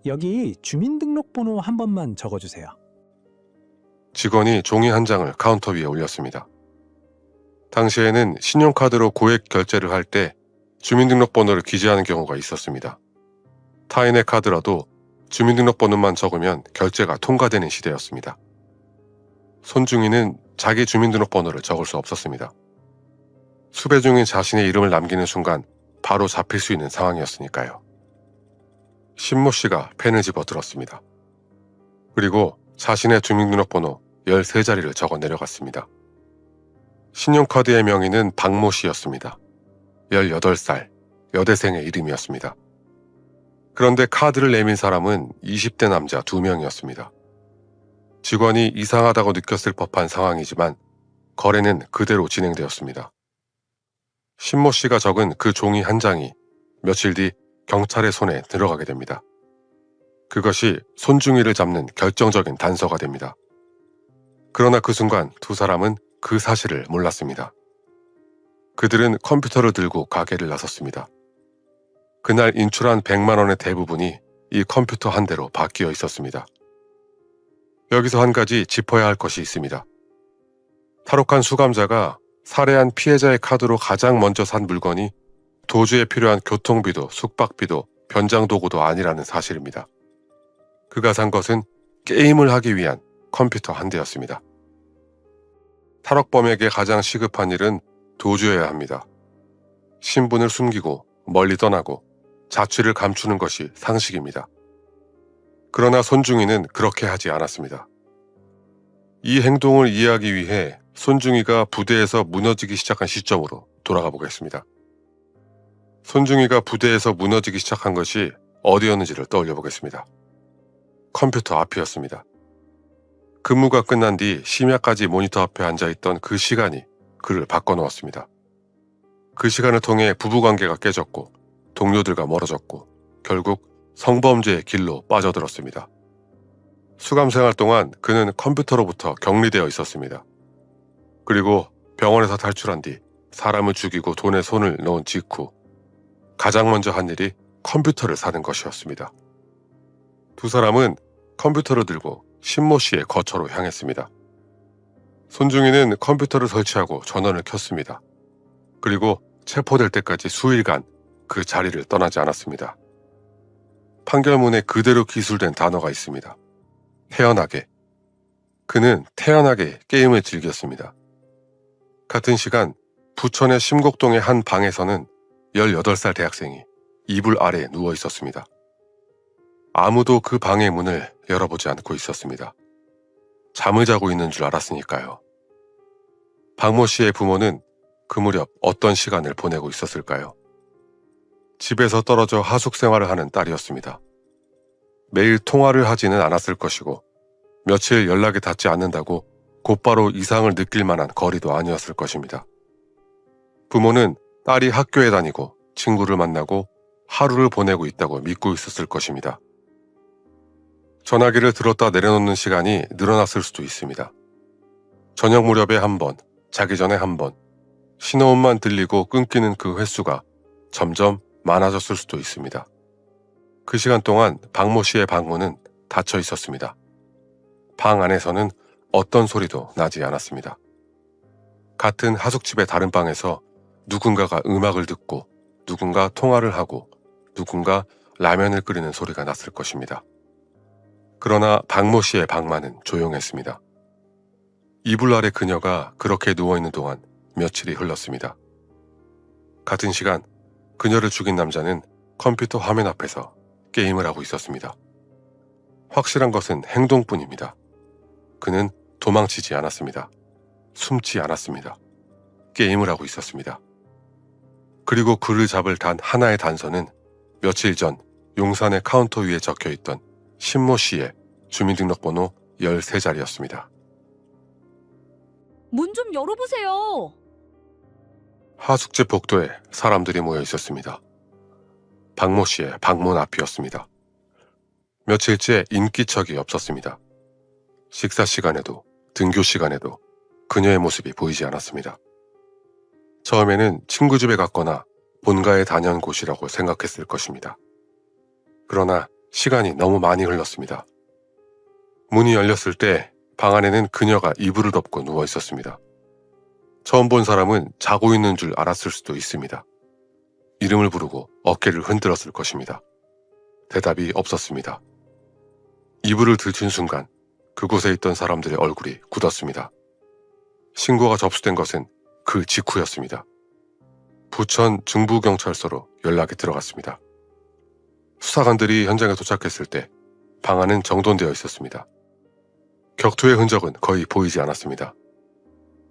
여기 주민등록번호 한 번만 적어주세요. 직원이 종이 한 장을 카운터 위에 올렸습니다. 당시에는 신용카드로 고액 결제를 할 때 주민등록번호를 기재하는 경우가 있었습니다. 타인의 카드라도 주민등록번호만 적으면 결제가 통과되는 시대였습니다. 손중이는 자기 주민등록번호를 적을 수 없었습니다. 수배 중인 자신의 이름을 남기는 순간 바로 잡힐 수 있는 상황이었으니까요. 신모 씨가 펜을 집어 들었습니다. 그리고 자신의 주민등록번호 13자리를 적어 내려갔습니다. 신용카드의 명의는 박모 씨였습니다. 18살, 여대생의 이름이었습니다. 그런데 카드를 내민 사람은 20대 남자 2명이었습니다. 직원이 이상하다고 느꼈을 법한 상황이지만 거래는 그대로 진행되었습니다. 신모 씨가 적은 그 종이 한 장이 며칠 뒤 경찰의 손에 들어가게 됩니다. 그것이 손중이를 잡는 결정적인 단서가 됩니다. 그러나 그 순간 2사람은 그 사실을 몰랐습니다. 그들은 컴퓨터를 들고 가게를 나섰습니다. 그날 인출한 100만 원의 대부분이 이 컴퓨터 한 대로 바뀌어 있었습니다. 여기서 한 가지 짚어야 할 것이 있습니다. 탈옥한 수감자가 살해한 피해자의 카드로 가장 먼저 산 물건이 도주에 필요한 교통비도 숙박비도 변장도구도 아니라는 사실입니다. 그가 산 것은 게임을 하기 위한 컴퓨터 한 대였습니다. 탈옥범에게 가장 시급한 일은 도주여야 합니다. 신분을 숨기고 멀리 떠나고 자취를 감추는 것이 상식입니다. 그러나 손중이는 그렇게 하지 않았습니다. 이 행동을 이해하기 위해 손중이가 부대에서 무너지기 시작한 시점으로 돌아가 보겠습니다. 손중이가 부대에서 무너지기 시작한 것이 어디였는지를 떠올려 보겠습니다. 컴퓨터 앞이었습니다. 근무가 끝난 뒤 심야까지 모니터 앞에 앉아있던 그 시간이 그를 바꿔놓았습니다. 그 시간을 통해 부부관계가 깨졌고 동료들과 멀어졌고 결국 성범죄의 길로 빠져들었습니다. 수감생활 동안 그는 컴퓨터로부터 격리되어 있었습니다. 그리고 병원에서 탈출한 뒤 사람을 죽이고 돈에 손을 넣은 직후 가장 먼저 한 일이 컴퓨터를 사는 것이었습니다. 두 사람은 컴퓨터를 들고 신모 씨의 거처로 향했습니다. 손중이는 컴퓨터를 설치하고 전원을 켰습니다. 그리고 체포될 때까지 수일간 그 자리를 떠나지 않았습니다. 판결문에 그대로 기술된 단어가 있습니다. 태연하게. 그는 태연하게 게임을 즐겼습니다. 같은 시간 부천의 심곡동의 한 방에서는 18살 대학생이 이불 아래에 누워 있었습니다. 아무도 그 방의 문을 열어보지 않고 있었습니다. 잠을 자고 있는 줄 알았으니까요. 박모 씨의 부모는 그 무렵 어떤 시간을 보내고 있었을까요? 집에서 떨어져 하숙 생활을 하는 딸이었습니다. 매일 통화를 하지는 않았을 것이고 며칠 연락이 닿지 않는다고 곧바로 이상을 느낄 만한 거리도 아니었을 것입니다. 부모는 딸이 학교에 다니고 친구를 만나고 하루를 보내고 있다고 믿고 있었을 것입니다. 전화기를 들었다 내려놓는 시간이 늘어났을 수도 있습니다. 저녁 무렵에 한 번, 자기 전에 한 번, 신호음만 들리고 끊기는 그 횟수가 점점 많아졌을 수도 있습니다. 그 시간 동안 박모 씨의 방문은 닫혀 있었습니다. 방 안에서는 어떤 소리도 나지 않았습니다. 같은 하숙집의 다른 방에서 누군가가 음악을 듣고 누군가 통화를 하고 누군가 라면을 끓이는 소리가 났을 것입니다. 그러나 박모 씨의 방만은 조용했습니다. 이불 아래 그녀가 그렇게 누워있는 동안 며칠이 흘렀습니다. 같은 시간 그녀를 죽인 남자는 컴퓨터 화면 앞에서 게임을 하고 있었습니다. 확실한 것은 행동뿐입니다. 그는 도망치지 않았습니다. 숨지 않았습니다. 게임을 하고 있었습니다. 그리고 그를 잡을 단 하나의 단서는 며칠 전 용산의 카운터 위에 적혀있던 신모 씨의 주민등록번호 13자리였습니다. 문 좀 열어보세요. 하숙집 복도에 사람들이 모여 있었습니다. 박모 씨의 방문 앞이었습니다. 며칠째 인기척이 없었습니다. 식사 시간에도 등교 시간에도 그녀의 모습이 보이지 않았습니다. 처음에는 친구 집에 갔거나 본가에 다녀온 곳이라고 생각했을 것입니다. 그러나 시간이 너무 많이 흘렀습니다. 문이 열렸을 때 방 안에는 그녀가 이불을 덮고 누워 있었습니다. 처음 본 사람은 자고 있는 줄 알았을 수도 있습니다. 이름을 부르고 어깨를 흔들었을 것입니다. 대답이 없었습니다. 이불을 들춘 순간 그곳에 있던 사람들의 얼굴이 굳었습니다. 신고가 접수된 것은 그 직후였습니다. 부천 중부경찰서로 연락이 들어갔습니다. 수사관들이 현장에 도착했을 때 방 안은 정돈되어 있었습니다. 격투의 흔적은 거의 보이지 않았습니다.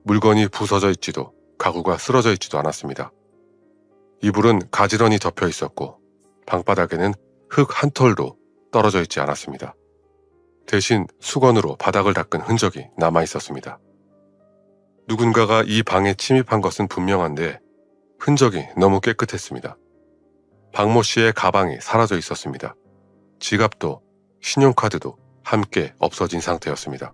물건이 부서져 있지도 가구가 쓰러져 있지도 않았습니다. 이불은 가지런히 덮여 있었고 방바닥에는 흙 한 톨도 떨어져 있지 않았습니다. 대신 수건으로 바닥을 닦은 흔적이 남아 있었습니다. 누군가가 이 방에 침입한 것은 분명한데 흔적이 너무 깨끗했습니다. 박모 씨의 가방이 사라져 있었습니다. 지갑도 신용카드도 함께 없어진 상태였습니다.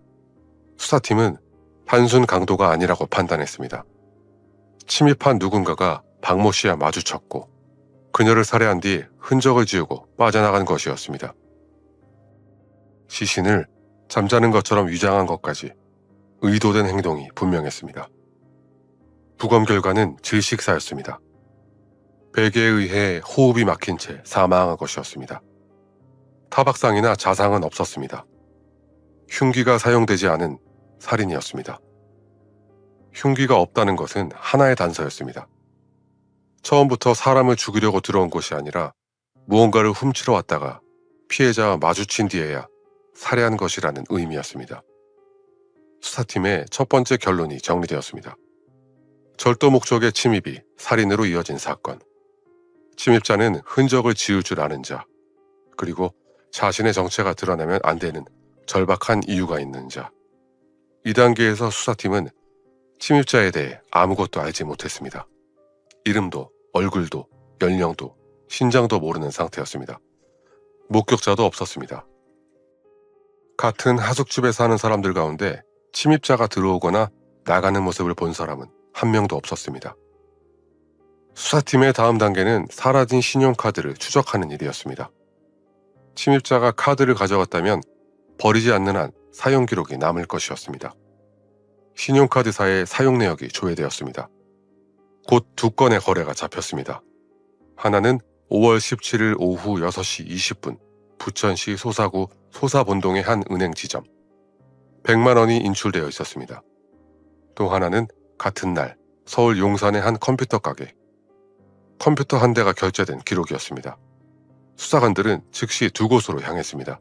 수사팀은 단순 강도가 아니라고 판단했습니다. 침입한 누군가가 박모 씨와 마주쳤고 그녀를 살해한 뒤 흔적을 지우고 빠져나간 것이었습니다. 시신을 잠자는 것처럼 위장한 것까지 의도된 행동이 분명했습니다. 부검 결과는 질식사였습니다. 베개에 의해 호흡이 막힌 채 사망한 것이었습니다. 타박상이나 자상은 없었습니다. 흉기가 사용되지 않은 살인이었습니다. 흉기가 없다는 것은 하나의 단서였습니다. 처음부터 사람을 죽이려고 들어온 것이 아니라 무언가를 훔치러 왔다가 피해자와 마주친 뒤에야 살해한 것이라는 의미였습니다. 수사팀의 첫 번째 결론이 정리되었습니다. 절도 목적의 침입이 살인으로 이어진 사건. 침입자는 흔적을 지울 줄 아는 자, 그리고 자신의 정체가 드러나면 안 되는 절박한 이유가 있는 자. 이 단계에서 수사팀은 침입자에 대해 아무것도 알지 못했습니다. 이름도, 얼굴도, 연령도, 신장도 모르는 상태였습니다. 목격자도 없었습니다. 같은 하숙집에 사는 사람들 가운데 침입자가 들어오거나 나가는 모습을 본 사람은 한 명도 없었습니다. 수사팀의 다음 단계는 사라진 신용카드를 추적하는 일이었습니다. 침입자가 카드를 가져갔다면 버리지 않는 한 사용 기록이 남을 것이었습니다. 신용카드사의 사용 내역이 조회되었습니다. 곧 두 건의 거래가 잡혔습니다. 하나는 5월 17일 오후 6시 20분 부천시 소사구 소사본동의 한 은행 지점. 100만 원이 인출되어 있었습니다. 또 하나는 같은 날 서울 용산의 한 컴퓨터 가게. 컴퓨터 한 대가 결제된 기록이었습니다. 수사관들은 즉시 두 곳으로 향했습니다.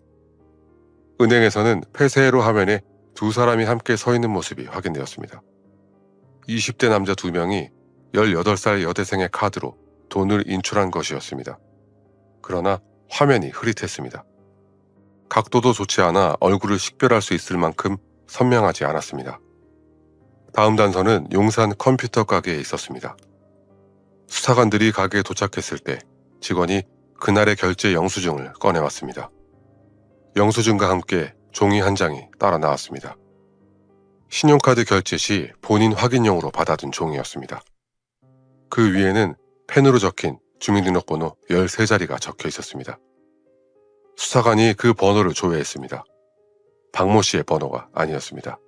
은행에서는 폐쇄로 화면에 두 사람이 함께 서 있는 모습이 확인되었습니다. 20대 남자 2명이 18살 여대생의 카드로 돈을 인출한 것이었습니다. 그러나 화면이 흐릿했습니다. 각도도 좋지 않아 얼굴을 식별할 수 있을 만큼 선명하지 않았습니다. 다음 단서는 용산 컴퓨터 가게에 있었습니다. 수사관들이 가게에 도착했을 때 직원이 그날의 결제 영수증을 꺼내왔습니다. 영수증과 함께 종이 한 장이 따라 나왔습니다. 신용카드 결제 시 본인 확인용으로 받아둔 종이였습니다. 그 위에는 펜으로 적힌 주민등록번호 13자리가 적혀 있었습니다. 수사관이 그 번호를 조회했습니다. 박모 씨의 번호가 아니었습니다.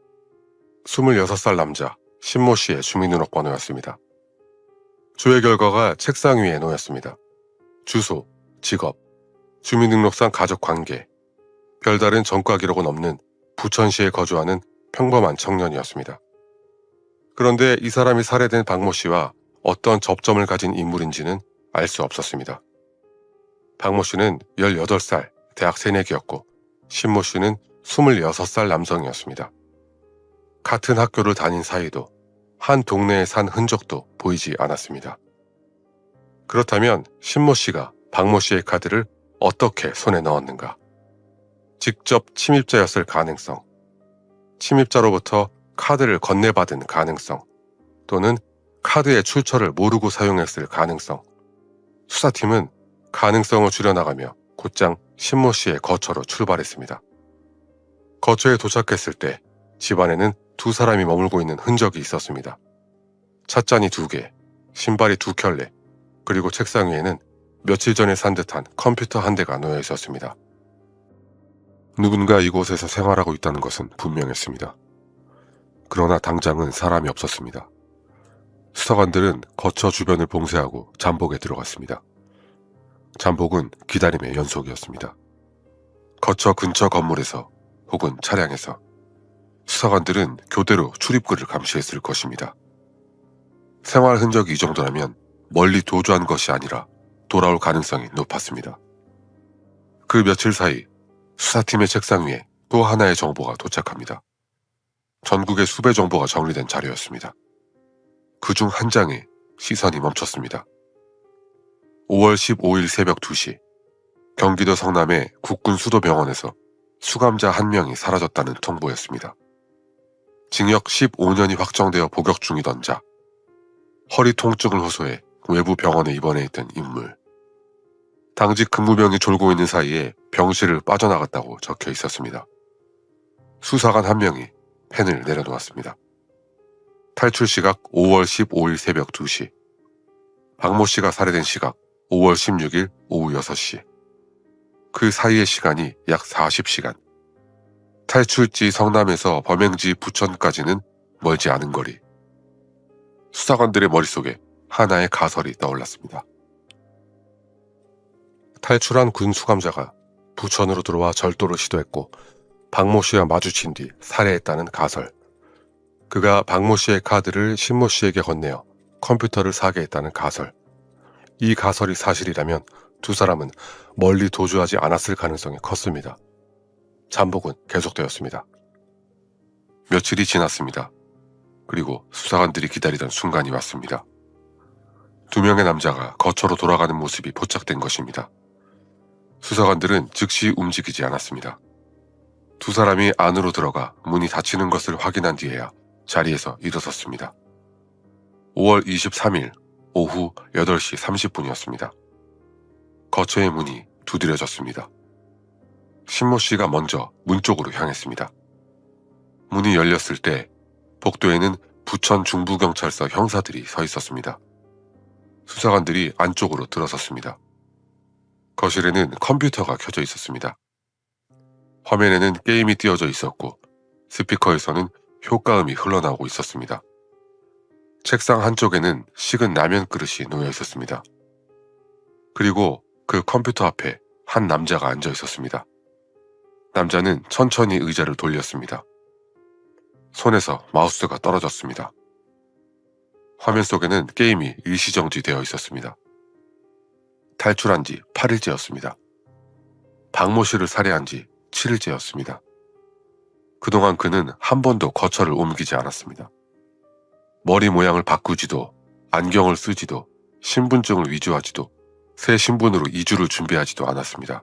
26살 남자 신모 씨의 주민등록번호였습니다. 조회 결과가 책상 위에 놓였습니다. 주소, 직업, 주민등록상 가족관계, 별다른 전과 기록은 없는 부천시에 거주하는 평범한 청년이었습니다. 그런데 이 사람이 살해된 박모 씨와 어떤 접점을 가진 인물인지는 알 수 없었습니다. 박모 씨는 18살 대학 새내기였고 신모 씨는 26살 남성이었습니다. 같은 학교를 다닌 사이도 한 동네에 산 흔적도 보이지 않았습니다. 그렇다면 신모 씨가 박모 씨의 카드를 어떻게 손에 넣었는가? 직접 침입자였을 가능성, 침입자로부터 카드를 건네받은 가능성, 또는 카드의 출처를 모르고 사용했을 가능성. 수사팀은 가능성을 줄여나가며 곧장 신모 씨의 거처로 출발했습니다. 거처에 도착했을 때 집안에는 두 사람이 머물고 있는 흔적이 있었습니다. 찻잔이 2개, 신발이 2켤레, 그리고 책상 위에는 며칠 전에 산 듯한 컴퓨터 한 대가 놓여 있었습니다. 누군가 이곳에서 생활하고 있다는 것은 분명했습니다. 그러나 당장은 사람이 없었습니다. 수사관들은 거처 주변을 봉쇄하고 잠복에 들어갔습니다. 잠복은 기다림의 연속이었습니다. 거처 근처 건물에서 혹은 차량에서 수사관들은 교대로 출입구를 감시했을 것입니다. 생활 흔적이 이 정도라면 멀리 도주한 것이 아니라 돌아올 가능성이 높았습니다. 그 며칠 사이 수사팀의 책상 위에 또 하나의 정보가 도착합니다. 전국의 수배 정보가 정리된 자료였습니다. 그중 한 장에 시선이 멈췄습니다. 5월 15일 새벽 2시 경기도 성남의 국군수도병원에서 수감자 1명이 사라졌다는 통보였습니다. 징역 15년이 확정되어 복역 중이던 자, 허리 통증을 호소해 외부 병원에 입원해 있던 인물, 당직 근무병이 졸고 있는 사이에 병실을 빠져나갔다고 적혀 있었습니다. 수사관 1명이 펜을 내려놓았습니다. 탈출 시각 5월 15일 새벽 2시, 박모 씨가 살해된 시각 5월 16일 오후 6시, 그 사이의 시간이 약 40시간, 탈출지 성남에서 범행지 부천까지는 멀지 않은 거리. 수사관들의 머릿속에 하나의 가설이 떠올랐습니다. 탈출한 군 수감자가 부천으로 들어와 절도를 시도했고 박모 씨와 마주친 뒤 살해했다는 가설. 그가 박모 씨의 카드를 신모 씨에게 건네어 컴퓨터를 사게 했다는 가설. 이 가설이 사실이라면 두 사람은 멀리 도주하지 않았을 가능성이 컸습니다. 잠복은 계속되었습니다. 며칠이 지났습니다. 그리고 수사관들이 기다리던 순간이 왔습니다. 두 명의 남자가 거처로 돌아가는 모습이 포착된 것입니다. 수사관들은 즉시 움직이지 않았습니다. 두 사람이 안으로 들어가 문이 닫히는 것을 확인한 뒤에야 자리에서 일어섰습니다. 5월 23일 오후 8시 30분이었습니다. 거처의 문이 두드려졌습니다. 신모 씨가 먼저 문 쪽으로 향했습니다. 문이 열렸을 때 복도에는 부천 중부경찰서 형사들이 서 있었습니다. 수사관들이 안쪽으로 들어섰습니다. 거실에는 컴퓨터가 켜져 있었습니다. 화면에는 게임이 띄워져 있었고 스피커에서는 효과음이 흘러나오고 있었습니다. 책상 한쪽에는 식은 라면 그릇이 놓여 있었습니다. 그리고 그 컴퓨터 앞에 한 남자가 앉아 있었습니다. 남자는 천천히 의자를 돌렸습니다. 손에서 마우스가 떨어졌습니다. 화면 속에는 게임이 일시정지되어 있었습니다. 탈출한 지 8일째였습니다. 박모 씨를 살해한 지 7일째였습니다. 그동안 그는 한 번도 거처를 옮기지 않았습니다. 머리 모양을 바꾸지도, 안경을 쓰지도, 신분증을 위조하지도, 새 신분으로 이주를 준비하지도 않았습니다.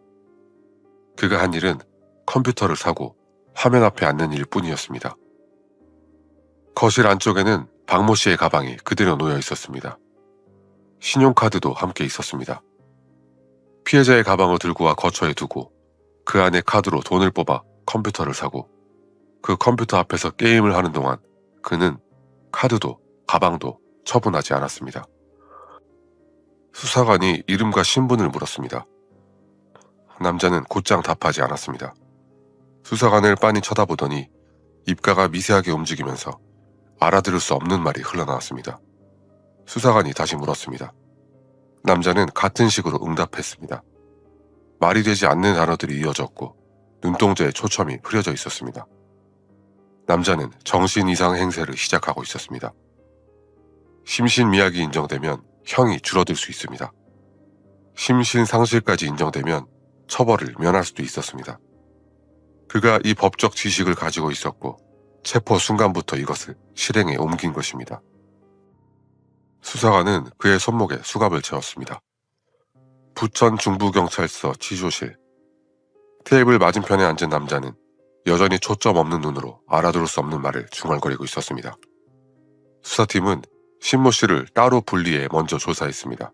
그가 한 일은 컴퓨터를 사고 화면 앞에 앉는 일뿐이었습니다. 거실 안쪽에는 박모 씨의 가방이 그대로 놓여 있었습니다. 신용카드도 함께 있었습니다. 피해자의 가방을 들고 와 거처에 두고 그 안에 카드로 돈을 뽑아 컴퓨터를 사고 그 컴퓨터 앞에서 게임을 하는 동안 그는 카드도 가방도 처분하지 않았습니다. 수사관이 이름과 신분을 물었습니다. 남자는 곧장 답하지 않았습니다. 수사관을 빤히 쳐다보더니 입가가 미세하게 움직이면서 알아들을 수 없는 말이 흘러나왔습니다. 수사관이 다시 물었습니다. 남자는 같은 식으로 응답했습니다. 말이 되지 않는 단어들이 이어졌고 눈동자에 초점이 흐려져 있었습니다. 남자는 정신 이상 행세를 시작하고 있었습니다. 심신미약이 인정되면 형이 줄어들 수 있습니다. 심신상실까지 인정되면 처벌을 면할 수도 있었습니다. 그가 이 법적 지식을 가지고 있었고 체포 순간부터 이것을 실행에 옮긴 것입니다. 수사관은 그의 손목에 수갑을 채웠습니다. 부천 중부경찰서 취조실. 테이블 맞은편에 앉은 남자는 여전히 초점 없는 눈으로 알아들을 수 없는 말을 중얼거리고 있었습니다. 수사팀은 신모 씨를 따로 분리해 먼저 조사했습니다.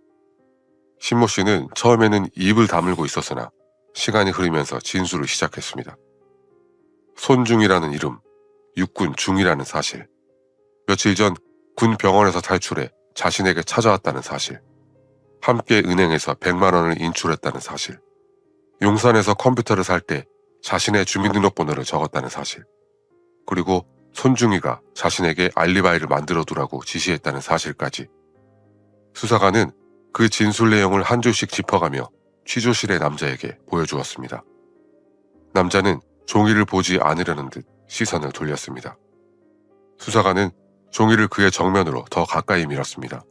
신모 씨는 처음에는 입을 다물고 있었으나 시간이 흐르면서 진술을 시작했습니다. 손중이라는 이름, 육군 중이라는 사실, 며칠 전 군 병원에서 탈출해 자신에게 찾아왔다는 사실, 함께 은행에서 100만 원을 인출했다는 사실, 용산에서 컴퓨터를 살 때 자신의 주민등록번호를 적었다는 사실, 그리고 손중이가 자신에게 알리바이를 만들어두라고 지시했다는 사실까지. 수사관은 그 진술 내용을 한 줄씩 짚어가며 취조실의 남자에게 보여주었습니다. 남자는 종이를 보지 않으려는 듯 시선을 돌렸습니다. 수사관은 종이를 그의 정면으로 더 가까이 밀었습니다.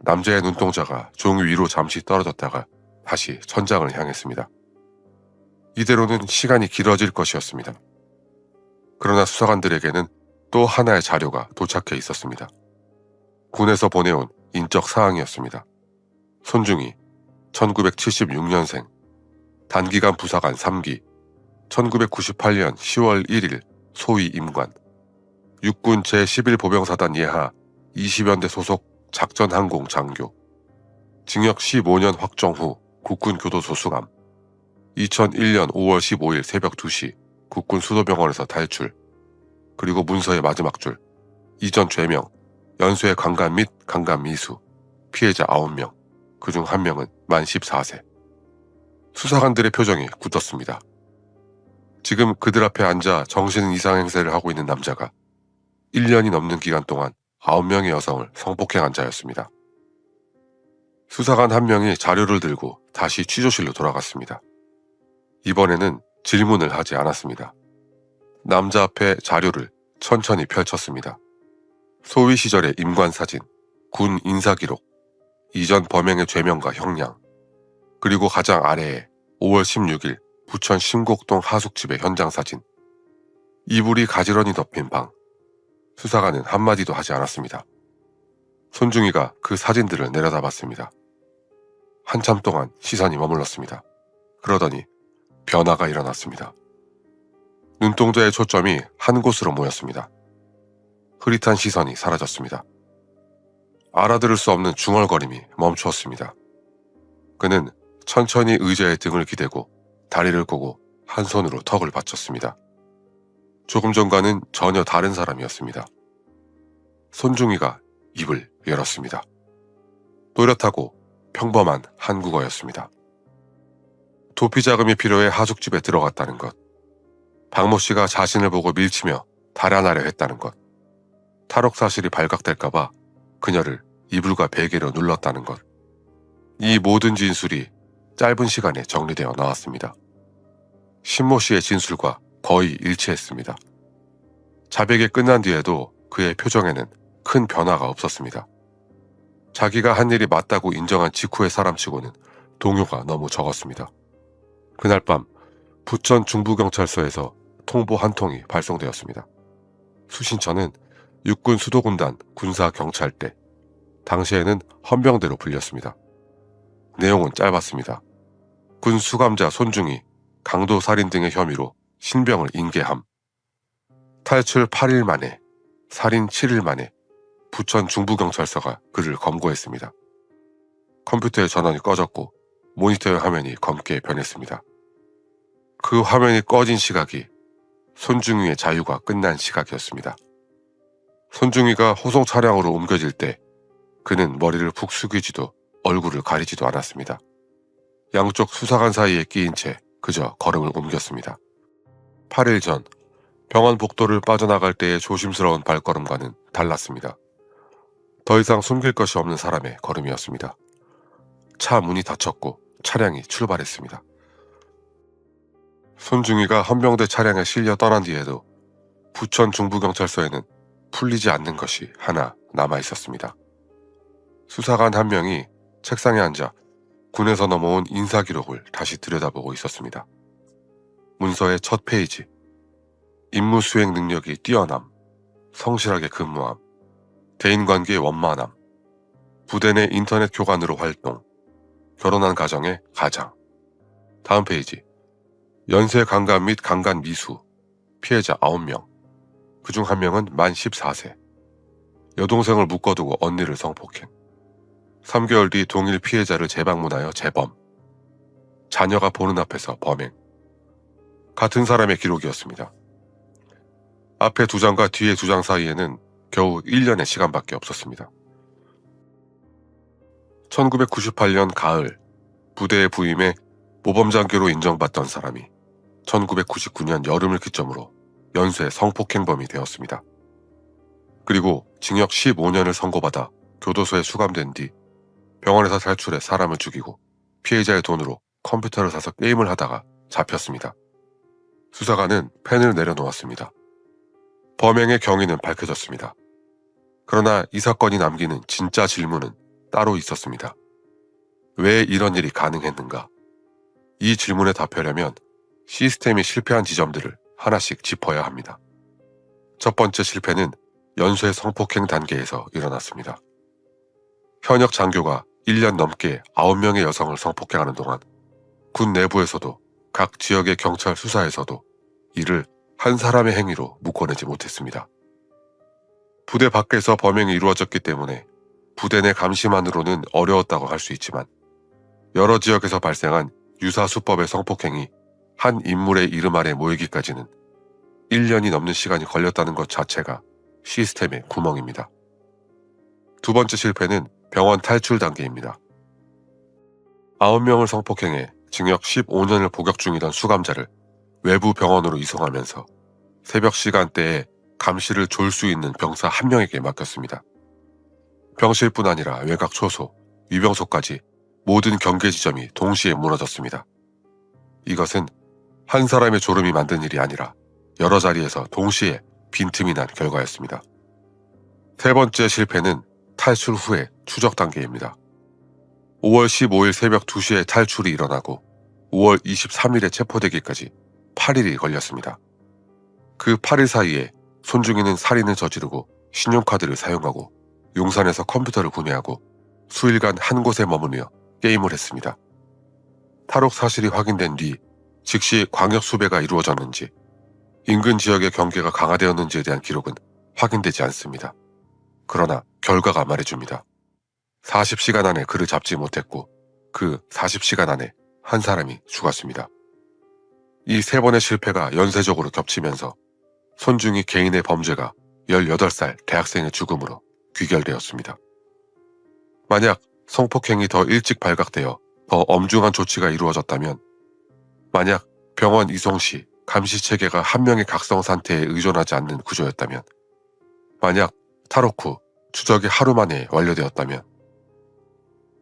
남자의 눈동자가 종이 위로 잠시 떨어졌다가 다시 천장을 향했습니다. 이대로는 시간이 길어질 것이었습니다. 그러나 수사관들에게는 또 하나의 자료가 도착해 있었습니다. 군에서 보내온 인적 사항이었습니다. 손중이 1976년생, 단기간 부사관 3기, 1998년 10월 1일 소위 임관, 육군 제11보병사단 예하 20연대 소속 작전항공 장교, 징역 15년 확정 후 국군 교도소 수감, 2001년 5월 15일 새벽 2시 국군 수도병원에서 탈출, 그리고 문서의 마지막 줄, 이전 죄명, 연수의 강간 및 강간 미수, 피해자 9명, 그중 1명은 만 14세. 수사관들의 표정이 굳었습니다. 지금 그들 앞에 앉아 정신 이상 행세를 하고 있는 남자가 1년이 넘는 기간 동안 9명의 여성을 성폭행한 자였습니다. 수사관 한 명이 자료를 들고 다시 취조실로 돌아갔습니다. 이번에는 질문을 하지 않았습니다. 남자 앞에 자료를 천천히 펼쳤습니다. 소위 시절의 임관 사진, 군 인사기록, 이전 범행의 죄명과 형량, 그리고 가장 아래에 5월 16일 부천 신곡동 하숙집의 현장 사진. 이불이 가지런히 덮인 방. 수사관은 한마디도 하지 않았습니다. 손중이가 그 사진들을 내려다봤습니다. 한참 동안 시선이 머물렀습니다. 그러더니 변화가 일어났습니다. 눈동자의 초점이 한 곳으로 모였습니다. 흐릿한 시선이 사라졌습니다. 알아들을 수 없는 중얼거림이 멈추었습니다. 그는 천천히 의자에 등을 기대고 다리를 꼬고 한 손으로 턱을 받쳤습니다. 조금 전과는 전혀 다른 사람이었습니다. 손중이가 입을 열었습니다. 또렷하고 평범한 한국어였습니다. 도피 자금이 필요해 하숙집에 들어갔다는 것, 박모 씨가 자신을 보고 밀치며 달아나려 했다는 것, 탈옥 사실이 발각될까봐 그녀를 이불과 베개로 눌렀다는 것, 이 모든 진술이 짧은 시간에 정리되어 나왔습니다. 신모 씨의 진술과 거의 일치했습니다. 자백이 끝난 뒤에도 그의 표정에는 큰 변화가 없었습니다. 자기가 한 일이 맞다고 인정한 직후의 사람치고는 동요가 너무 적었습니다. 그날 밤 부천 중부경찰서에서 통보 한 통이 발송되었습니다. 수신처는 육군 수도군단 군사경찰대, 당시에는 헌병대로 불렸습니다. 내용은 짧았습니다. 군 수감자 손중이 강도살인 등의 혐의로 신병을 인계함. 탈출 8일 만에, 살인 7일 만에 부천 중부경찰서가 그를 검거했습니다. 컴퓨터의 전원이 꺼졌고 모니터의 화면이 검게 변했습니다. 그 화면이 꺼진 시각이 손중이의 자유가 끝난 시각이었습니다. 손중이가 호송 차량으로 옮겨질 때 그는 머리를 푹 숙이지도 얼굴을 가리지도 않았습니다. 양쪽 수사관 사이에 끼인 채 그저 걸음을 옮겼습니다. 8일 전 병원 복도를 빠져나갈 때의 조심스러운 발걸음과는 달랐습니다. 더 이상 숨길 것이 없는 사람의 걸음이었습니다. 차 문이 닫혔고 차량이 출발했습니다. 손중이가 헌병대 차량에 실려 떠난 뒤에도 부천 중부경찰서에는 풀리지 않는 것이 하나 남아 있었습니다. 수사관 한 명이 책상에 앉아 군에서 넘어온 인사기록을 다시 들여다보고 있었습니다. 문서의 첫 페이지. 임무 수행 능력이 뛰어남, 성실하게 근무함, 대인관계의 원만함, 부대 내 인터넷 교관으로 활동, 결혼한 가정의 가장. 다음 페이지. 연쇄 강간 및 강간 미수, 피해자 9명, 그중 1명은 만 14세, 여동생을 묶어두고 언니를 성폭행, 3개월 뒤 동일 피해자를 재방문하여 재범, 자녀가 보는 앞에서 범행. 같은 사람의 기록이었습니다. 앞에 2장과 뒤에 2장 사이에는 겨우 1년의 시간밖에 없었습니다. 1998년 가을 부대에 부임해 모범장교로 인정받던 사람이 1999년 여름을 기점으로 연쇄 성폭행범이 되었습니다. 그리고 징역 15년을 선고받아 교도소에 수감된 뒤 병원에서 탈출해 사람을 죽이고 피해자의 돈으로 컴퓨터를 사서 게임을 하다가 잡혔습니다. 수사관은 펜을 내려놓았습니다. 범행의 경위는 밝혀졌습니다. 그러나 이 사건이 남기는 진짜 질문은 따로 있었습니다. 왜 이런 일이 가능했는가? 이 질문에 답하려면 시스템이 실패한 지점들을 하나씩 짚어야 합니다. 첫 번째 실패는 연쇄 성폭행 단계에서 일어났습니다. 현역 장교가 1년 넘게 9명의 여성을 성폭행하는 동안 군 내부에서도 각 지역의 경찰 수사에서도 이를 한 사람의 행위로 묶어내지 못했습니다. 부대 밖에서 범행이 이루어졌기 때문에 부대 내 감시만으로는 어려웠다고 할 수 있지만 여러 지역에서 발생한 유사수법의 성폭행이 한 인물의 이름 아래 모이기까지는 1년이 넘는 시간이 걸렸다는 것 자체가 시스템의 구멍입니다. 두 번째 실패는 병원 탈출 단계입니다. 9명을 성폭행해 징역 15년을 복역 중이던 수감자를 외부 병원으로 이송하면서 새벽 시간대에 감시를 졸 수 있는 병사 1명에게 맡겼습니다. 병실뿐 아니라 외곽 초소, 위병소까지 모든 경계 지점이 동시에 무너졌습니다. 이것은 한 사람의 졸음이 만든 일이 아니라 여러 자리에서 동시에 빈틈이 난 결과였습니다. 세 번째 실패는 탈출 후의 추적 단계입니다. 5월 15일 새벽 2시에 탈출이 일어나고 5월 23일에 체포되기까지 8일이 걸렸습니다. 그 8일 사이에 손중이는 살인을 저지르고 신용카드를 사용하고 용산에서 컴퓨터를 구매하고 수일간 한 곳에 머무르며 게임을 했습니다. 탈옥 사실이 확인된 뒤 즉시 광역 수배가 이루어졌는지 인근 지역의 경계가 강화되었는지에 대한 기록은 확인되지 않습니다. 그러나 결과가 말해줍니다. 40시간 안에 그를 잡지 못했고 그 40시간 안에 한 사람이 죽었습니다. 이 세 번의 실패가 연쇄적으로 겹치면서 손중이 개인의 범죄가 18살 대학생의 죽음으로 귀결되었습니다. 만약 성폭행이 더 일찍 발각되어 더 엄중한 조치가 이루어졌다면, 만약 병원 이송 시 감시체계가 한 명의 각성 상태에 의존하지 않는 구조였다면, 만약 탈옥 후 추적이 하루 만에 완료되었다면,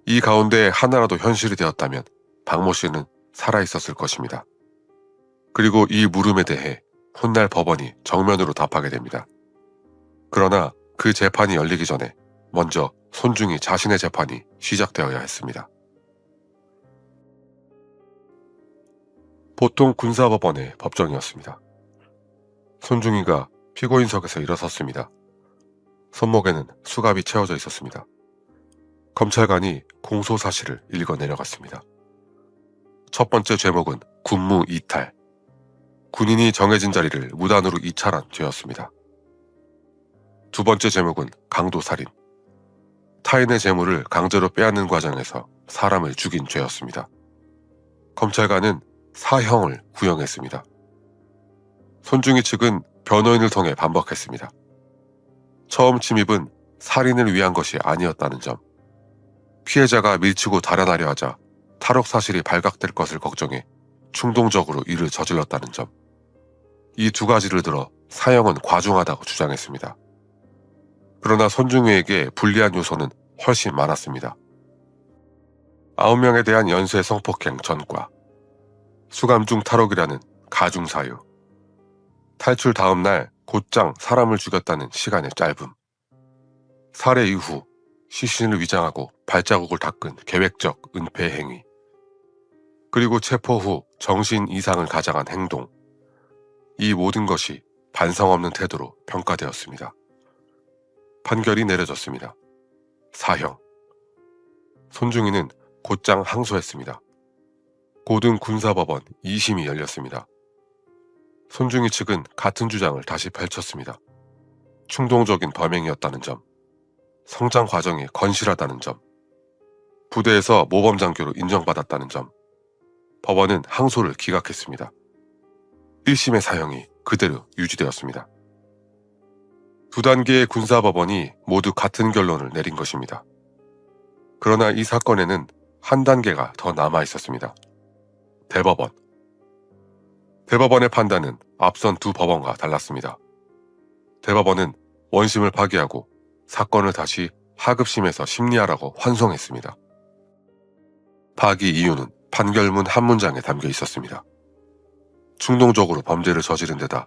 이 가운데 하나라도 현실이 되었다면 박모 씨는 살아있었을 것입니다. 그리고 이 물음에 대해 훗날 법원이 정면으로 답하게 됩니다. 그러나 그 재판이 열리기 전에 먼저 손중이 자신의 재판이 시작되어야 했습니다. 보통 군사법원의 법정이었습니다. 손중이가 피고인석에서 일어섰습니다. 손목에는 수갑이 채워져 있었습니다. 검찰관이 공소사실을 읽어 내려갔습니다. 첫 번째 죄목은 군무 이탈. 군인이 정해진 자리를 무단으로 이탈한 죄였습니다. 두 번째 제목은 강도살인. 타인의 재물을 강제로 빼앗는 과정에서 사람을 죽인 죄였습니다. 검찰관은 사형을 구형했습니다. 손중이 측은 변호인을 통해 반박했습니다. 처음 침입은 살인을 위한 것이 아니었다는 점, 피해자가 밀치고 달아나려 하자 탈옥 사실이 발각될 것을 걱정해 충동적으로 이를 저질렀다는 점, 이 두 가지를 들어 사형은 과중하다고 주장했습니다. 그러나 손중이에게 불리한 요소는 훨씬 많았습니다. 9명에 대한 연쇄 성폭행 전과, 수감 중 탈옥이라는 가중 사유, 탈출 다음 날 곧장 사람을 죽였다는 시간의 짧음, 살해 이후 시신을 위장하고 발자국을 닦은 계획적 은폐 행위, 그리고 체포 후 정신 이상을 가장한 행동, 이 모든 것이 반성 없는 태도로 평가되었습니다. 판결이 내려졌습니다. 사형. 손중이는 곧장 항소했습니다. 고등 군사법원 2심이 열렸습니다. 손중이 측은 같은 주장을 다시 펼쳤습니다. 충동적인 범행이었다는 점, 성장 과정이 건실하다는 점, 부대에서 모범장교로 인정받았다는 점, 법원은 항소를 기각했습니다. 1심의 사형이 그대로 유지되었습니다. 두 단계의 군사법원이 모두 같은 결론을 내린 것입니다. 그러나 이 사건에는 한 단계가 더 남아 있었습니다. 대법원. 대법원의 판단은 앞선 두 법원과 달랐습니다. 대법원은 원심을 파기하고 사건을 다시 하급심에서 심리하라고 환송했습니다. 파기 이유는 판결문 한 문장에 담겨 있었습니다. 충동적으로 범죄를 저지른 데다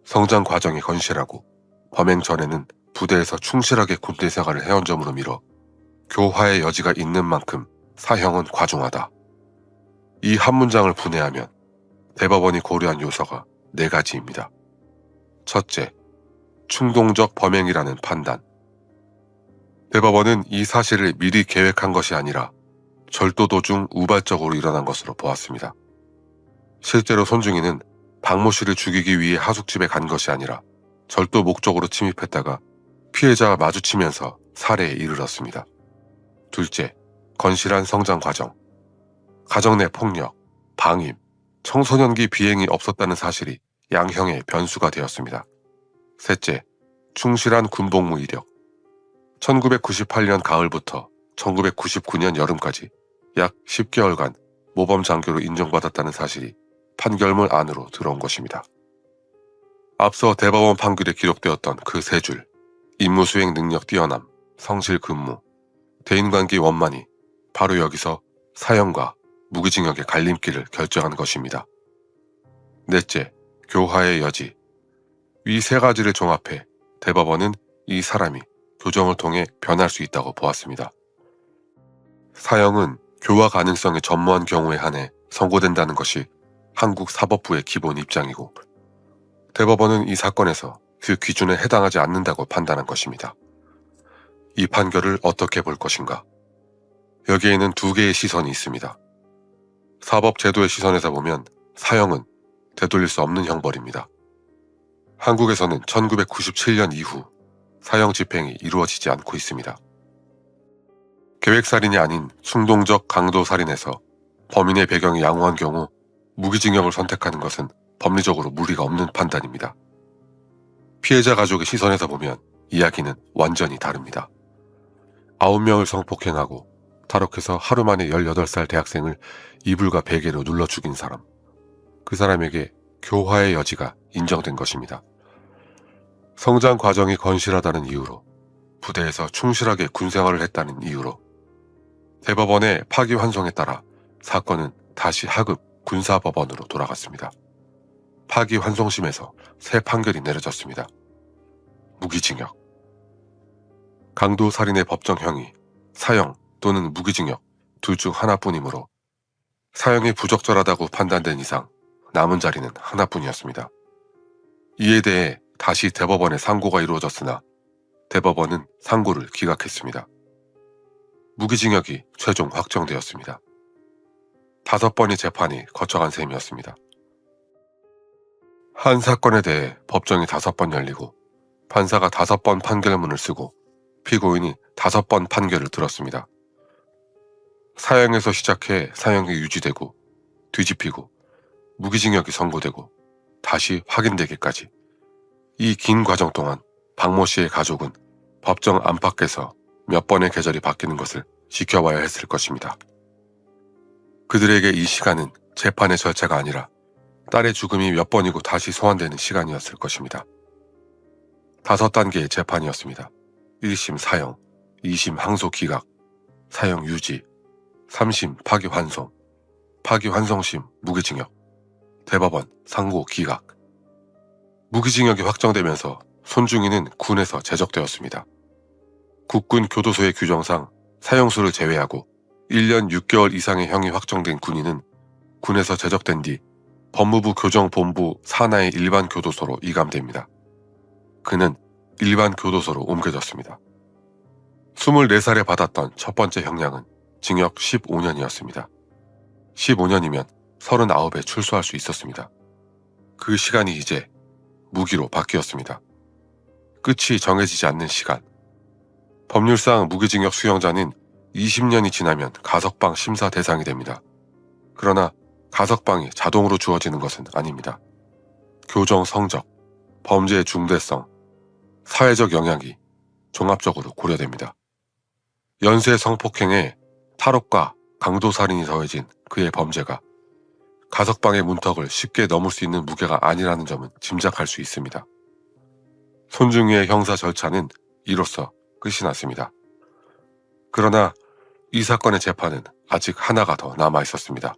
성장 과정이 건실하고 범행 전에는 부대에서 충실하게 군대 생활을 해온 점으로 미뤄 교화의 여지가 있는 만큼 사형은 과중하다. 이 한 문장을 분해하면 대법원이 고려한 요소가 4가지입니다. 첫째, 충동적 범행이라는 판단. 대법원은 이 사실을 미리 계획한 것이 아니라 절도 도중 우발적으로 일어난 것으로 보았습니다. 실제로 손중이는 박모 씨를 죽이기 위해 하숙집에 간 것이 아니라 절도 목적으로 침입했다가 피해자와 마주치면서 살해에 이르렀습니다. 둘째, 건실한 성장 과정. 가정 내 폭력, 방임, 청소년기 비행이 없었다는 사실이 양형의 변수가 되었습니다. 셋째, 충실한 군복무 이력. 1998년 가을부터 1999년 여름까지 약 10개월간 모범 장교로 인정받았다는 사실이 판결문 안으로 들어온 것입니다. 앞서 대법원 판결에 기록되었던 그 세 줄, 임무 수행 능력 뛰어남, 성실 근무, 대인관계 원만이 바로 여기서 사형과 무기징역의 갈림길을 결정한 것입니다. 넷째, 교화의 여지. 이 세 가지를 종합해 대법원은 이 사람이 교정을 통해 변할 수 있다고 보았습니다. 사형은 교화 가능성이 전무한 경우에 한해 선고된다는 것이 한국 사법부의 기본 입장이고, 대법원은 이 사건에서 그 기준에 해당하지 않는다고 판단한 것입니다. 이 판결을 어떻게 볼 것인가? 여기에는 두 개의 시선이 있습니다. 사법제도의 시선에서 보면 사형은 되돌릴 수 없는 형벌입니다. 한국에서는 1997년 이후 사형 집행이 이루어지지 않고 있습니다. 계획살인이 아닌 충동적 강도살인에서 범인의 배경이 양호한 경우 무기징역을 선택하는 것은 법리적으로 무리가 없는 판단입니다. 피해자 가족의 시선에서 보면 이야기는 완전히 다릅니다. 9명을 성폭행하고 탈옥해서 하루 만에 18살 대학생을 이불과 베개로 눌러 죽인 사람. 그 사람에게 교화의 여지가 인정된 것입니다. 성장 과정이 건실하다는 이유로, 부대에서 충실하게 군생활을 했다는 이유로 대법원의 파기환송에 따라 사건은 다시 하급 군사법원으로 돌아갔습니다. 파기환송심에서 새 판결이 내려졌습니다. 무기징역. 강도살인의 법정형이 사형 또는 무기징역 둘 중 하나뿐이므로 사형이 부적절하다고 판단된 이상 남은 자리는 하나뿐이었습니다. 이에 대해 다시 대법원에 상고가 이루어졌으나 대법원은 상고를 기각했습니다. 무기징역이 최종 확정되었습니다. 5번의 재판이 거쳐간 셈이었습니다. 한 사건에 대해 법정이 5번 열리고 판사가 5번 판결문을 쓰고 피고인이 5번 판결을 들었습니다. 사형에서 시작해 사형이 유지되고 뒤집히고 무기징역이 선고되고 다시 확인되기까지 이 긴 과정 동안 박모 씨의 가족은 법정 안팎에서 몇 번의 계절이 바뀌는 것을 지켜봐야 했을 것입니다. 그들에게 이 시간은 재판의 절차가 아니라 딸의 죽음이 몇 번이고 다시 소환되는 시간이었을 것입니다. 5단계의 재판이었습니다. 1심 사형, 2심 항소 기각, 사형 유지, 3심 파기환송, 파기환송심 무기징역, 대법원 상고 기각. 무기징역이 확정되면서 손중이는 군에서 제적되었습니다. 국군 교도소의 규정상 사형수를 제외하고 1년 6개월 이상의 형이 확정된 군인은 군에서 제적된 뒤 법무부 교정본부 산하의 일반 교도소로 이감됩니다. 그는 일반 교도소로 옮겨졌습니다. 24살에 받았던 첫 번째 형량은 징역 15년이었습니다. 15년이면 39에 출소할 수 있었습니다. 그 시간이 이제 무기로 바뀌었습니다. 끝이 정해지지 않는 시간. 법률상 무기징역 수용자는 20년이 지나면 가석방 심사 대상이 됩니다. 그러나 가석방이 자동으로 주어지는 것은 아닙니다. 교정 성적, 범죄의 중대성, 사회적 영향이 종합적으로 고려됩니다. 연쇄 성폭행에 탈옥과 강도살인이 더해진 그의 범죄가 가석방의 문턱을 쉽게 넘을 수 있는 무게가 아니라는 점은 짐작할 수 있습니다. 손중이의 형사 절차는 이로써 끝이 났습니다. 그러나 이 사건의 재판은 아직 하나가 더 남아 있었습니다.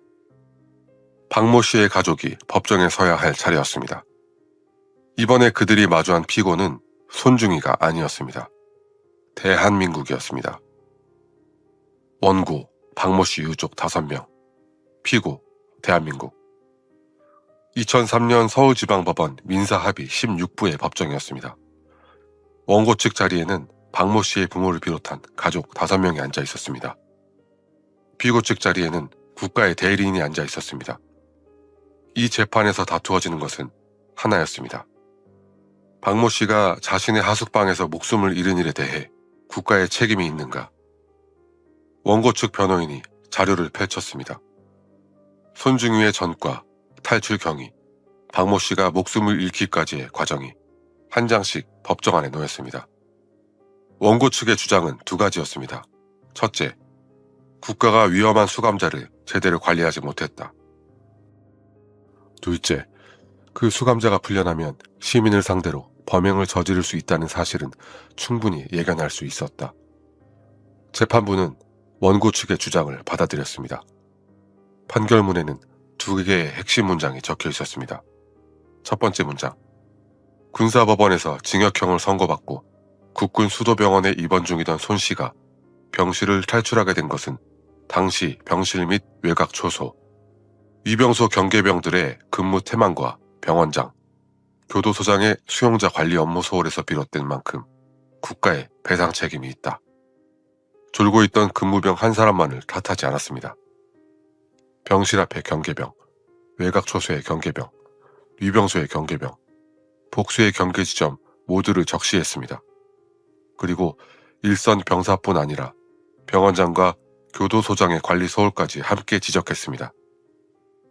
박모 씨의 가족이 법정에 서야 할 차례였습니다. 이번에 그들이 마주한 피고는 손중이가 아니었습니다. 대한민국이었습니다. 원고 박모 씨 유족 5명, 피고 대한민국. 2003년 서울지방법원 민사합의 16부의 법정이었습니다. 원고 측 자리에는 박모 씨의 부모를 비롯한 가족 5명이 앉아 있었습니다. 피고 측 자리에는 국가의 대리인이 앉아 있었습니다. 이 재판에서 다투어지는 것은 하나였습니다. 박모 씨가 자신의 하숙방에서 목숨을 잃은 일에 대해 국가의 책임이 있는가? 원고 측 변호인이 자료를 펼쳤습니다. 손중유의 전과, 탈출 경위, 박모 씨가 목숨을 잃기까지의 과정이 한 장씩 법정 안에 놓였습니다. 원고 측의 주장은 2가지였습니다. 첫째, 국가가 위험한 수감자를 제대로 관리하지 못했다. 둘째, 그 수감자가 풀려나면 시민을 상대로 범행을 저지를 수 있다는 사실은 충분히 예견할 수 있었다. 재판부는 원고 측의 주장을 받아들였습니다. 판결문에는 2개의 핵심 문장이 적혀 있었습니다. 첫 번째 문장, 군사법원에서 징역형을 선고받고 국군 수도병원에 입원 중이던 손 씨가 병실을 탈출하게 된 것은 당시 병실 및 외곽 초소, 위병소 경계병들의 근무 태만과 병원장, 교도소장의 수용자 관리 업무 소홀에서 비롯된 만큼 국가의 배상 책임이 있다. 졸고 있던 근무병 한 사람만을 탓하지 않았습니다. 병실 앞의 경계병, 외곽 초소의 경계병, 위병소의 경계병, 복수의 경계 지점 모두를 적시했습니다. 그리고 일선 병사뿐 아니라 병원장과 교도소장의 관리 소홀까지 함께 지적했습니다.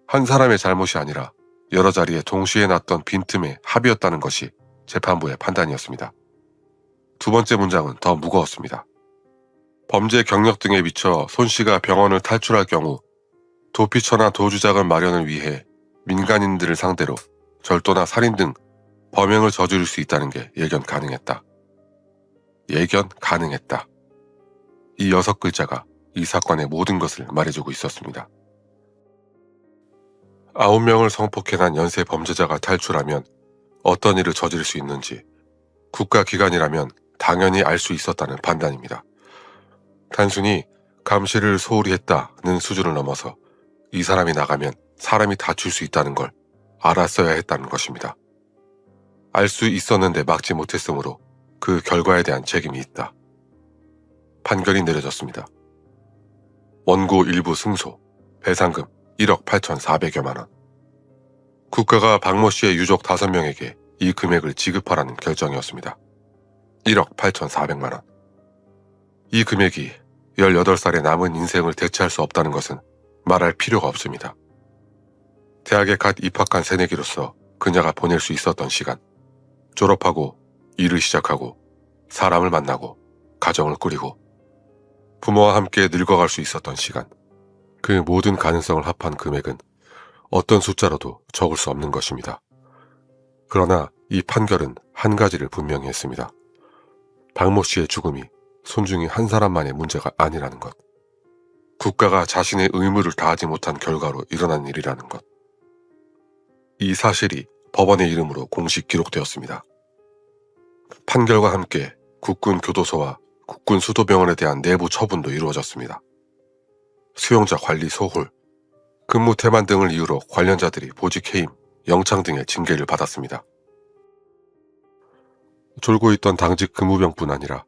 한 사람의 잘못이 아니라 여러 자리에 동시에 났던 빈틈의 합의였다는 것이 재판부의 판단이었습니다. 두 번째 문장은 더 무거웠습니다. 범죄 경력 등에 비춰 손 씨가 병원을 탈출할 경우 도피처나 도주자금 마련을 위해 민간인들을 상대로 절도나 살인 등 범행을 저지를 수 있다는 게 예견 가능했다. 예견 가능했다. 이 6글자가 이 사건의 모든 것을 말해주고 있었습니다. 9명을 성폭행한 연쇄 범죄자가 탈출하면 어떤 일을 저지를 수 있는지 국가기관이라면 당연히 알 수 있었다는 판단입니다. 단순히 감시를 소홀히 했다는 수준을 넘어서 이 사람이 나가면 사람이 다칠 수 있다는 걸 알았어야 했다는 것입니다. 알 수 있었는데 막지 못했으므로 그 결과에 대한 책임이 있다. 판결이 내려졌습니다. 원고 일부 승소, 배상금 1억 8,400여만 원. 국가가 박모 씨의 유족 5명에게 이 금액을 지급하라는 결정이었습니다. 1억 8,400만 원. 이 금액이 18살의 남은 인생을 대체할 수 없다는 것은 말할 필요가 없습니다. 대학에 갓 입학한 새내기로서 그녀가 보낼 수 있었던 시간, 졸업하고 일을 시작하고 사람을 만나고 가정을 꾸리고 부모와 함께 늙어갈 수 있었던 시간, 그 모든 가능성을 합한 금액은 어떤 숫자로도 적을 수 없는 것입니다. 그러나 이 판결은 한 가지를 분명히 했습니다. 박모 씨의 죽음이 손중이 한 사람만의 문제가 아니라는 것. 국가가 자신의 의무를 다하지 못한 결과로 일어난 일이라는 것. 이 사실이 법원의 이름으로 공식 기록되었습니다. 판결과 함께 국군 교도소와 국군 수도병원에 대한 내부 처분도 이루어졌습니다. 수용자 관리 소홀, 근무 태만 등을 이유로 관련자들이 보직 해임, 영창 등의 징계를 받았습니다. 졸고 있던 당직 근무병뿐 아니라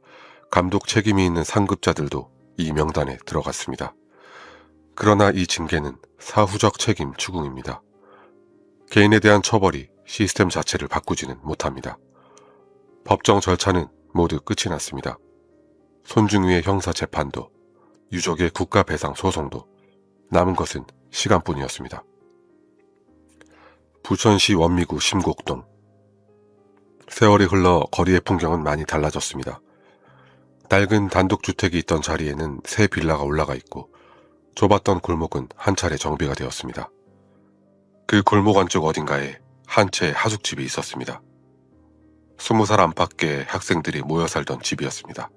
감독 책임이 있는 상급자들도 이 명단에 들어갔습니다. 그러나 이 징계는 사후적 책임 추궁입니다. 개인에 대한 처벌이 시스템 자체를 바꾸지는 못합니다. 법정 절차는 모두 끝이 났습니다. 손중위의 형사 재판도, 유족의 국가 배상 소송도 남은 것은 시간뿐이었습니다. 부천시 원미구 심곡동. 세월이 흘러 거리의 풍경은 많이 달라졌습니다. 낡은 단독주택이 있던 자리에는 새 빌라가 올라가 있고 좁았던 골목은 한 차례 정비가 되었습니다. 그 골목 안쪽 어딘가에 한 채 하숙집이 있었습니다. 20살 안팎의 학생들이 모여 살던 집이었습니다.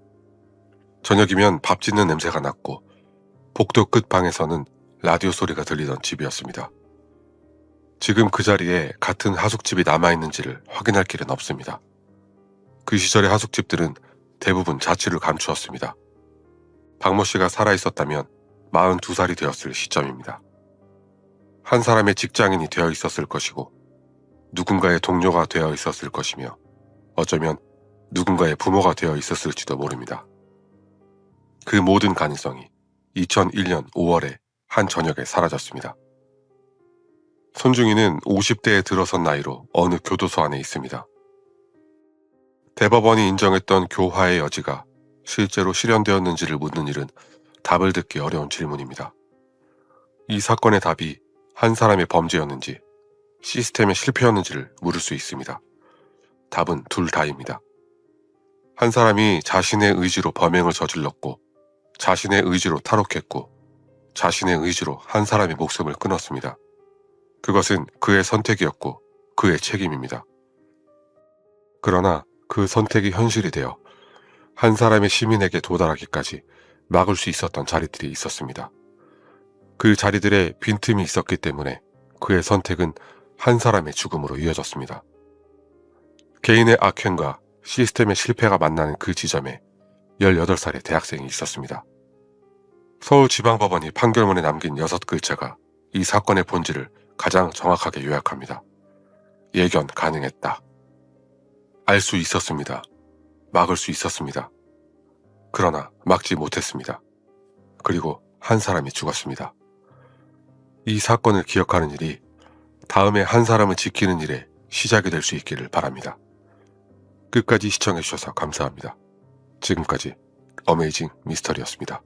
저녁이면 밥 짓는 냄새가 났고 복도 끝 방에서는 라디오 소리가 들리던 집이었습니다. 지금 그 자리에 같은 하숙집이 남아있는지를 확인할 길은 없습니다. 그 시절의 하숙집들은 대부분 자취를 감추었습니다. 박모 씨가 살아있었다면 42살이 되었을 시점입니다. 한 사람의 직장인이 되어 있었을 것이고 누군가의 동료가 되어 있었을 것이며 어쩌면 누군가의 부모가 되어 있었을지도 모릅니다. 그 모든 가능성이 2001년 5월에 한 저녁에 사라졌습니다. 손중이는 50대에 들어선 나이로 어느 교도소 안에 있습니다. 대법원이 인정했던 교화의 여지가 실제로 실현되었는지를 묻는 일은 답을 듣기 어려운 질문입니다. 이 사건의 답이 한 사람의 범죄였는지 시스템의 실패였는지를 물을 수 있습니다. 답은 둘 다입니다. 한 사람이 자신의 의지로 범행을 저질렀고 자신의 의지로 탈옥했고 자신의 의지로 한 사람의 목숨을 끊었습니다. 그것은 그의 선택이었고 그의 책임입니다. 그러나 그 선택이 현실이 되어 한 사람의 시민에게 도달하기까지 막을 수 있었던 자리들이 있었습니다. 그 자리들에 빈틈이 있었기 때문에 그의 선택은 한 사람의 죽음으로 이어졌습니다. 개인의 악행과 시스템의 실패가 만나는 그 지점에 18살의 대학생이 있었습니다. 서울지방법원이 판결문에 남긴 6글자가 이 사건의 본질을 가장 정확하게 요약합니다. 예견 가능했다. 알 수 있었습니다. 막을 수 있었습니다. 그러나 막지 못했습니다. 그리고 한 사람이 죽었습니다. 이 사건을 기억하는 일이 다음에 한 사람을 지키는 일의 시작이 될 수 있기를 바랍니다. 끝까지 시청해주셔서 감사합니다. 지금까지 어메이징 미스터리였습니다.